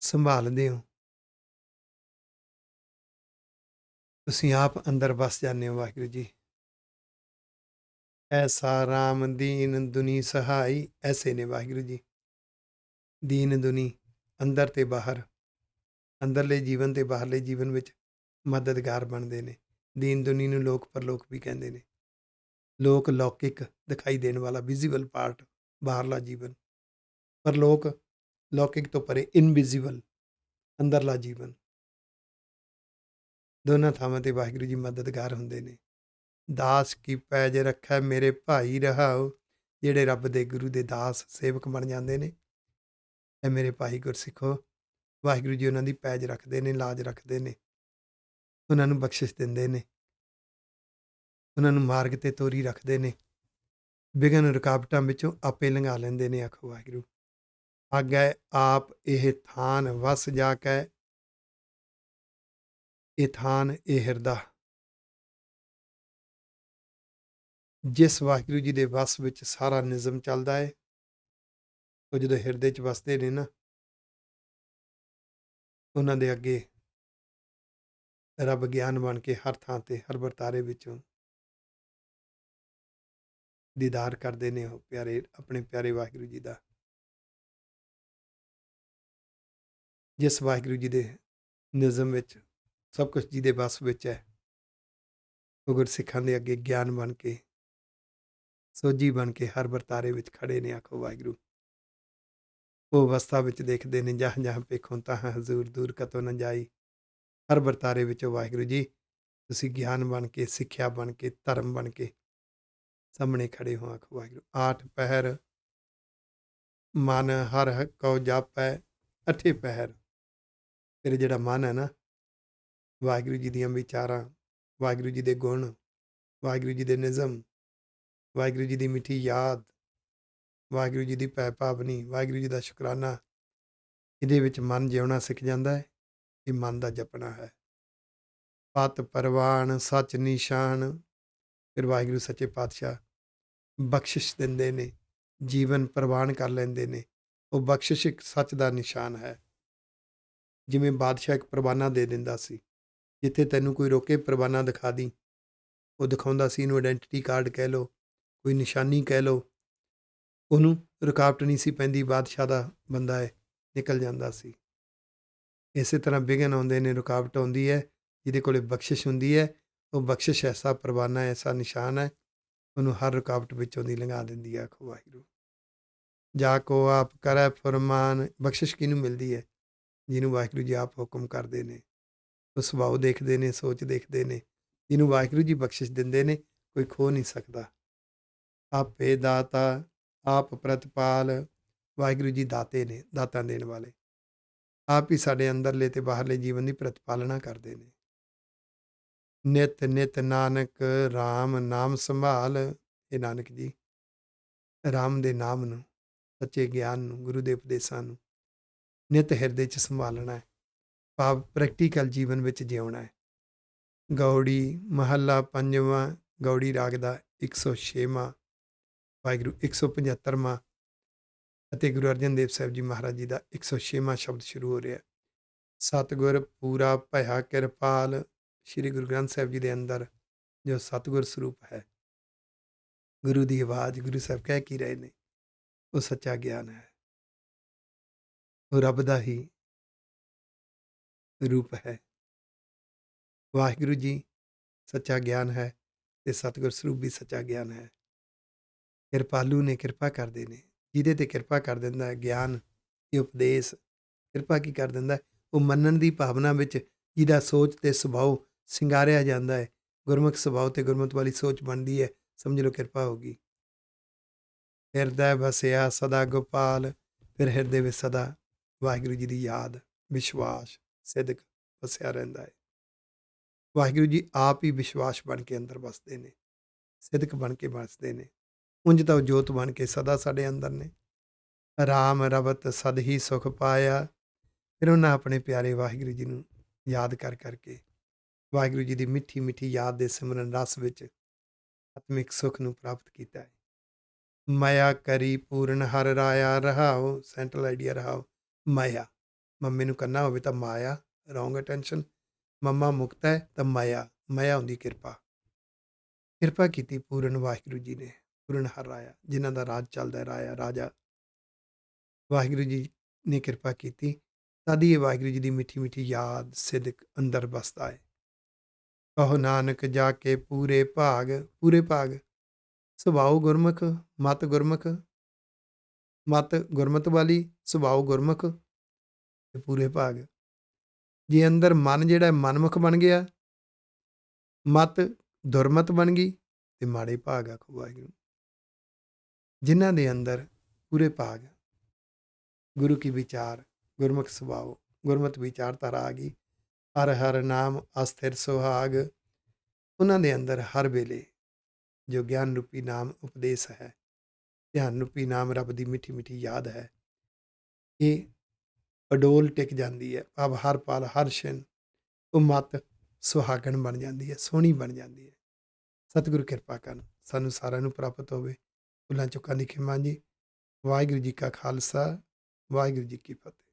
ਸੰਭਾਲਦੇ ਹੋ। ਤੁਸੀਂ ਆਪ ਅੰਦਰ ਵਸ ਜਾਂਦੇ ਹੋ ਵਾਹਿਗੁਰੂ ਜੀ। ਐਸਾ ਰਾਮ ਦੀਨ ਦੁਨੀ ਸਹਾਈ, ਐਸੇ ਨੇ ਵਾਹਿਗੁਰੂ ਜੀ। ਦੀਨ ਦੁਨੀ ਅੰਦਰ ਤੇ ਬਾਹਰ, ਅੰਦਰਲੇ ਜੀਵਨ ਤੇ ਬਾਹਰਲੇ ਜੀਵਨ ਵਿੱਚ ਮਦਦਗਾਰ ਬਣਦੇ ਨੇ। ਦੀਨ ਦੁਨੀ ਨੂੰ ਲੋਕ ਪਰਲੋਕ ਵੀ ਕਹਿੰਦੇ ਨੇ। ਲੋਕ ਲੌਕਿਕ ਦਿਖਾਈ ਦੇਣ ਵਾਲਾ ਵਿਜ਼ੀਬਲ ਪਾਰਟ, ਬਾਹਰਲਾ ਜੀਵਨ। ਪਰਲੋਕ ਲੌਕਿਕ ਤੋਂ ਪਰੇ ਇਨਵਿਜ਼ੀਬਲ, ਅੰਦਰਲਾ ਜੀਵਨ। ਦੋਨਾਂ ਥਾਵਾਂ ਤੇ ਵਾਹਿਗੁਰੂ ਜੀ ਮਦਦਗਾਰ ਹੁੰਦੇ ਨੇ। ਦਾਸ ਕੀ ਪੈਜ ਰੱਖੈ ਮੇਰੇ ਭਾਈ ਰਹਾਓ, ਜਿਹੜੇ ਰੱਬ ਦੇ ਗੁਰੂ ਦੇ ਦਾਸ ਸੇਵਕ ਬਣ ਜਾਂਦੇ ਨੇ, ਇਹ ਮੇਰੇ ਭਾਈ ਗੁਰਸਿੱਖੋ, ਵਾਹਿਗੁਰੂ ਜੀ ਉਹਨਾਂ ਦੀ ਪੈਜ ਰੱਖਦੇ ਨੇ, ਲਾਜ ਰੱਖਦੇ ਨੇ, ਉਹਨਾਂ ਨੂੰ ਬਖਸ਼ਿਸ਼ ਦਿੰਦੇ ਨੇ, ਉਹਨਾਂ ਨੂੰ ਮਾਰਗ ਤੇ ਤੋਰੀ ਰੱਖਦੇ ਨੇ, ਵਿਘਨ ਰੁਕਾਵਟਾਂ ਵਿੱਚੋਂ ਆਪੇ ਲੰਘਾ ਲੈਂਦੇ ਨੇ ਆਖੋ ਵਾਹਿਗੁਰੂ। ਆਗੈ ਆਪ ਇਹ ਥਾਨ ਵਸ ਜਾ ਕੈ, ਇਹ ਥਾਨ ਇਹ ਹਿਰਦਾ। ਜਿਸ ਵਾਹਿਗੁਰੂ ਜੀ ਦੇ ਵਸ ਵਿੱਚ ਸਾਰਾ ਨਿਜ਼ਮ ਚੱਲਦਾ ਹੈ, ਉਹ ਜਦੋਂ ਹਿਰਦੇ 'ਚ ਵਸਦੇ ਨੇ ਨਾ, ਉਹਨਾਂ ਦੇ ਅੱਗੇ ਰੱਬ ਗਿਆਨ ਬਣ ਕੇ ਹਰ ਥਾਂ ਤੇ ਹਰ ਵਰਤਾਰੇ ਵਿੱਚੋਂ ਦੀਦਾਰ ਕਰਦੇ ਨੇ ਉਹ ਪਿਆਰੇ, ਆਪਣੇ ਪਿਆਰੇ ਵਾਹਿਗੁਰੂ ਜੀ ਦਾ। ਜਿਸ ਵਾਹਿਗੁਰੂ ਜੀ ਦੇ ਨਿਜ਼ਮ ਵਿੱਚ ਸਭ ਕੁਝ ਜਿਹਦੇ ਵਸ ਵਿੱਚ ਹੈ, ਉਹ ਗੁਰਸਿੱਖਾਂ ਦੇ ਅੱਗੇ ਗਿਆਨ ਬਣ ਕੇ, ਸੋਝੀ ਬਣ ਕੇ ਹਰ ਵਰਤਾਰੇ ਵਿੱਚ ਖੜੇ ਨੇ ਆਖੋ ਵਾਹਿਗੁਰੂ। ਉਹ ਅਵਸਥਾ ਵਿੱਚ ਦੇਖਦੇ ਨੇ, ਜਹਾਂ ਜਹਾਂ ਪੇਖੋਂ ਤਹਾਂ ਹਜ਼ੂਰ ਦੂਰ ਕਤੋਂ ਨਾ ਜਾਈ। ਹਰ ਵਰਤਾਰੇ ਵਿੱਚੋਂ ਵਾਹਿਗੁਰੂ ਜੀ ਤੁਸੀਂ ਗਿਆਨ ਬਣ ਕੇ, ਸਿੱਖਿਆ ਬਣ ਕੇ, ਧਰਮ ਬਣ ਕੇ ਸਾਹਮਣੇ ਖੜੇ ਹੋ ਆਖੋ ਵਾਹਿਗੁਰੂ। ਆਠ ਪਹਿਰ ਮਨ ਹਰ ਕਉ ਜਾਪੈ, ਅਠੇ ਪਹਿਰ। ਤੇਰੇ ਜਿਹੜਾ ਮਨ ਹੈ ਨਾ, ਵਾਹਿਗੁਰੂ ਜੀ ਦੀਆਂ ਵਿਚਾਰਾਂ, ਵਾਹਿਗੁਰੂ ਜੀ ਦੇ ਗੁਣ, ਵਾਹਿਗੁਰੂ ਜੀ ਦੇ ਨਿਜ਼ਮ, ਵਾਹਿਗੁਰੂ ਜੀ ਦੀ ਮਿੱਠੀ ਯਾਦ, ਵਾਹਿਗੁਰੂ ਜੀ ਦੀ ਭੈ ਭਾਵਨੀ, ਵਾਹਿਗੁਰੂ ਜੀ ਦਾ ਸ਼ੁਕਰਾਨਾ, ਇਹਦੇ ਵਿੱਚ ਮਨ ਜਿਉਣਾ ਸਿੱਖ ਜਾਂਦਾ ਹੈ। ਇਹ ਮਨ ਦਾ ਜਪਣਾ ਹੈ। ਪਤ ਪਰਵਾਨ ਸੱਚ ਨਿਸ਼ਾਨ, ਫਿਰ ਵਾਹਿਗੁਰੂ ਸੱਚੇ ਪਾਤਸ਼ਾਹ ਬਖਸ਼ਿਸ਼ ਦਿੰਦੇ ਨੇ, ਜੀਵਨ ਪ੍ਰਵਾਨ ਕਰ ਲੈਂਦੇ ਨੇ। ਉਹ ਬਖਸ਼ਿਸ਼ ਇੱਕ ਸੱਚ ਦਾ ਨਿਸ਼ਾਨ ਹੈ। ਜਿਵੇਂ ਬਾਦਸ਼ਾਹ ਇੱਕ ਪਰਵਾਨਾ ਦੇ ਦਿੰਦਾ ਸੀ, ਜਿੱਥੇ ਤੈਨੂੰ ਕੋਈ ਰੋਕੇ ਪਰਵਾਨਾ ਦਿਖਾ ਦੀ, ਉਹ ਦਿਖਾਉਂਦਾ ਸੀ। ਇਹਨੂੰ ਆਇਡੈਂਟੀਟੀ ਕਾਰਡ ਕਹਿ ਲਓ, ਕੋਈ ਨਿਸ਼ਾਨੀ ਕਹਿ ਲਓ, ਉਹਨੂੰ ਰੁਕਾਵਟ ਨਹੀਂ ਸੀ ਪੈਂਦੀ, ਬਾਦਸ਼ਾਹ ਦਾ ਬੰਦਾ ਹੈ, ਨਿਕਲ ਜਾਂਦਾ ਸੀ। ਇਸੇ ਤਰ੍ਹਾਂ ਵਿਘਨ ਆਉਂਦੇ ਨੇ, ਰੁਕਾਵਟ ਆਉਂਦੀ ਹੈ, ਜਿਹਦੇ ਕੋਲ ਬਖਸ਼ਿਸ਼ ਹੁੰਦੀ ਹੈ, ਉਹ ਬਖਸ਼ਿਸ਼ ਐਸਾ ਪਰਵਾਨਾ, ਐਸਾ ਨਿਸ਼ਾਨ ਹੈ, ਉਹਨੂੰ ਹਰ ਰੁਕਾਵਟ ਵਿੱਚੋਂ ਦੀ ਲੰਘਾ ਦਿੰਦੀ ਹੈ ਆਖੋ ਵਾਹਿਗੁਰੂ। ਜਾ ਕੋ ਆਪ ਕਰੈ ਫਰਮਾਨ, ਬਖਸ਼ਿਸ਼ ਕਿਹਨੂੰ ਮਿਲਦੀ ਹੈ? ਜਿਹਨੂੰ ਵਾਹਿਗੁਰੂ ਜੀ ਆਪ ਹੁਕਮ ਕਰਦੇ ਨੇ। ਉਹ ਸੁਭਾਅ ਦੇਖਦੇ ਨੇ, ਸੋਚ ਦੇਖਦੇ ਨੇ। ਜਿਹਨੂੰ ਵਾਹਿਗੁਰੂ ਜੀ ਬਖਸ਼ਿਸ਼ ਦਿੰਦੇ ਨੇ, ਕੋਈ ਖੋ ਨਹੀਂ ਸਕਦਾ। ਆਪੇ ਦਾਤਾ ਆਪ ਪ੍ਰਤਪਾਲ, ਵਾਹਿਗੁਰੂ ਜੀ ਦਾਤੇ ਨੇ, ਦਾਤਾਂ ਦੇਣ ਵਾਲੇ। ਆਪ ਹੀ ਸਾਡੇ ਅੰਦਰਲੇ ਤੇ ਬਾਹਰਲੇ ਜੀਵਨ ਦੀ ਪ੍ਰਤਪਾਲਨਾ ਕਰਦੇ ਨੇ। ਨਿਤ ਨਿਤ ਨਾਨਕ ਰਾਮ ਨਾਮ ਸੰਭਾਲ, ਇਹ ਨਾਨਕ ਜੀ ਰਾਮ ਦੇ ਨਾਮ ਨੂੰ, ਸੱਚੇ ਗਿਆਨ ਨੂੰ, ਗੁਰੂ ਦੇ ਉਪਦੇਸ਼ਾਂ ਨੂੰ ਨਿਤ ਹਿਰਦੇ 'ਚ ਸੰਭਾਲਣਾ ਹੈ, ਭਾਵ ਪ੍ਰੈਕਟੀਕਲ ਜੀਵਨ ਵਿੱਚ ਜਿਉਣਾ ਹੈ। ਗੌੜੀ ਮਹੱਲਾ ਪੰਜਵਾਂ, ਗੌੜੀ ਰਾਗ ਦਾ 106ਵਾਂ, ਵਾਹਿਗੁਰੂ 175ਵਾਂ ਅਤੇ ਗੁਰੂ ਅਰਜਨ ਦੇਵ ਸਾਹਿਬ ਜੀ ਮਹਾਰਾਜ ਜੀ ਦਾ 106ਵਾਂ ਸ਼ਬਦ ਸ਼ੁਰੂ ਹੋ ਰਿਹਾ। ਸਤਿਗੁਰ ਪੂਰਾ ਭਇਆ ਕਿਰਪਾਲ। ਸ੍ਰੀ ਗੁਰੂ ਗ੍ਰੰਥ ਸਾਹਿਬ ਜੀ ਦੇ ਅੰਦਰ ਜੋ ਸਤਿਗੁਰ ਸਰੂਪ ਹੈ, ਗੁਰੂ ਦੀ ਆਵਾਜ਼, ਗੁਰੂ ਸਾਹਿਬ ਕਹਿ ਕੀ ਰਹੇ ਨੇ, ਉਹ ਸੱਚਾ ਗਿਆਨ ਹੈ, ਉਹ ਰੱਬ ਦਾ ਹੀ ਰੂਪ ਹੈ। ਵਾਹਿਗੁਰੂ ਜੀ ਸੱਚਾ ਗਿਆਨ ਹੈ ਤੇ ਸਤਿਗੁਰ ਸਰੂਪ ਵੀ ਸੱਚਾ ਗਿਆਨ ਹੈ। ਕਿਰਪਾਲੂ ਨੇ, ਕਿਰਪਾ ਕਰਦੇ ਨੇ, ਜਿਹਦੇ ਤੇ ਕਿਰਪਾ ਕਰ ਦਿੰਦਾ ਹੈ ਗਿਆਨ, ਇਹ ਉਪਦੇਸ਼ ਕਿਰਪਾ ਕੀ ਕਰ ਦਿੰਦਾ ਹੈ, ਉਹ ਮੰਨਣ ਦੀ ਭਾਵਨਾ ਵਿੱਚ ਜਿਹਦਾ ਸੋਚ ਤੇ ਸੁਭਾਅ ਸਿੰਗਾਰਿਆ ਜਾਂਦਾ ਹੈ, ਗੁਰਮੁਖ ਸੁਭਾਅ ਤੇ ਗੁਰਮਤਿ ਵਾਲੀ ਸੋਚ ਬਣਦੀ ਹੈ, ਸਮਝ ਲਓ ਕਿਰਪਾ ਹੋ ਗਈ। ਹਿਰਦੈ ਵਸਿਆ ਸਦਾ ਗੋਪਾਲ, ਫਿਰ ਹਿਰਦੇ ਵਿੱਚ ਸਦਾ ਵਾਹਿਗੁਰੂ ਜੀ ਦੀ ਯਾਦ, ਵਿਸ਼ਵਾਸ, ਸਿਦਕ ਵਸਿਆ ਰਹਿੰਦਾ ਹੈ। ਵਾਹਿਗੁਰੂ ਜੀ ਆਪ ਹੀ ਵਿਸ਼ਵਾਸ ਬਣ ਕੇ ਅੰਦਰ ਵਸਦੇ ਨੇ, ਸਿਦਕ ਬਣ ਕੇ ਵਸਦੇ ਨੇ। ਉਂਝ ਤਾਂ ਉਹ ਜੋਤ ਬਣ ਕੇ ਸਦਾ ਸਾਡੇ ਅੰਦਰ ਨੇ। ਰਾਮ ਰਵਤ ਸਦ ਹੀ ਸੁਖ ਪਾਇਆ। ਫਿਰ ਉਹਨਾਂ ਆਪਣੇ ਪਿਆਰੇ ਵਾਹਿਗੁਰੂ ਜੀ ਨੂੰ ਯਾਦ ਕਰ ਕਰਕੇ, ਵਾਹਿਗੁਰੂ ਜੀ ਦੀ ਮਿੱਠੀ ਮਿੱਠੀ ਯਾਦ ਦੇ ਸਿਮਰਨ ਰਸ ਵਿੱਚ ਆਤਮਿਕ ਸੁੱਖ ਨੂੰ ਪ੍ਰਾਪਤ ਕੀਤਾ ਹੈ। ਮਾਇਆ ਕਰੀ ਪੂਰਨ ਹਰ ਰਾਇਆ ਰਹਾਓ, ਸੈਂਟਰਲ ਆਈਡੀਆ ਰਹਾਓ। ਮਾਇਆ, ਮੰਮੀ ਨੂੰ ਕਰਨਾ ਹੋਵੇ ਤਾਂ ਮਾਇਆ, ਰੋਂਗ ਅਟੈਂਸ਼ਨ। ਮੰਮਾ ਮੁਕਤ ਹੈ ਤਾਂ ਮਾਇਆ, ਮਾਇਆ ਹੁੰਦੀ ਕਿਰਪਾ। ਕਿਰਪਾ ਕੀਤੀ ਪੂਰਨ ਵਾਹਿਗੁਰੂ ਜੀ ਨੇ, ਪੂਰਨ ਹਰ ਰਾਇਆ, ਜਿਨ੍ਹਾਂ ਦਾ ਰਾਜ ਚੱਲਦਾ ਹੈ, ਰਾਇਆ ਰਾਜਾ ਵਾਹਿਗੁਰੂ ਜੀ ਨੇ ਕਿਰਪਾ ਕੀਤੀ। ਤਦ ਹੀ ਇਹ ਵਾਹਿਗੁਰੂ ਜੀ ਦੀ ਮਿੱਠੀ ਮਿੱਠੀ ਯਾਦ, ਸਿਦਕ ਅੰਦਰ ਵਸਦਾ ਹੈ। ਕਹੋ ਨਾਨਕ ਜਾ ਕੇ ਪੂਰੇ ਭਾਗ, ਪੂਰੇ ਭਾਗ, ਸੁਭਾਉ ਗੁਰਮੁਖ, ਮਤ ਗੁਰਮੁਖ, ਮਤ ਗੁਰਮਤਿ ਵਾਲੀ, ਸੁਭਾਉ ਗੁਰਮੁਖ ਤੇ ਪੂਰੇ ਭਾਗ। ਜੇ ਅੰਦਰ ਮਨ ਜਿਹੜਾ ਮਨਮੁਖ ਬਣ ਗਿਆ, ਮਤ ਦੁਰਮਤ ਬਣ ਗਈ ਤੇ ਮਾੜੇ ਭਾਗ ਆਖੋ ਵਾਹਿਗੁਰੂ। ਜਿਨ੍ਹਾਂ ਦੇ ਅੰਦਰ ਪੂਰੇ ਭਾਗ, ਗੁਰੂ ਕੀ ਵਿਚਾਰ, ਗੁਰਮੁਖ ਸੁਭਾਉ, ਗੁਰਮਤਿ ਵਿਚਾਰਧਾਰਾ ਆ ਗਈ, ਹਰ ਹਰ ਨਾਮ ਅਸਥਿਰ ਸੁਹਾਗ, ਉਹਨਾਂ ਦੇ ਅੰਦਰ ਹਰ ਵੇਲੇ ਜੋ ਗਿਆਨ ਰੂਪੀ ਨਾਮ ਉਪਦੇਸ਼ ਹੈ, ਧਿਆਨ ਰੂਪੀ ਨਾਮ ਰੱਬ ਦੀ ਮਿੱਠੀ ਮਿੱਠੀ ਯਾਦ ਹੈ, ਇਹ ਅਡੋਲ ਟਿਕ ਜਾਂਦੀ ਹੈ। ਭਾਵ ਹਰ ਪਲ, ਹਰ ਛਿਨ ਉਹ ਮਤ ਸੁਹਾਗਣ ਬਣ ਜਾਂਦੀ ਹੈ, ਸੋਹਣੀ ਬਣ ਜਾਂਦੀ ਹੈ। ਸਤਿਗੁਰੂ ਕਿਰਪਾ ਕਰਨ, ਸਾਨੂੰ ਸਾਰਿਆਂ ਨੂੰ ਪ੍ਰਾਪਤ ਹੋਵੇ। ਭੁੱਲਾਂ ਚੁੱਕਾਂ ਦੀ ਖਿਮਾ ਜੀ। ਵਾਹਿਗੁਰੂ ਜੀ ਕਾ ਖਾਲਸਾ, ਵਾਹਿਗੁਰੂ ਜੀ ਕੀ ਫਤਿਹ।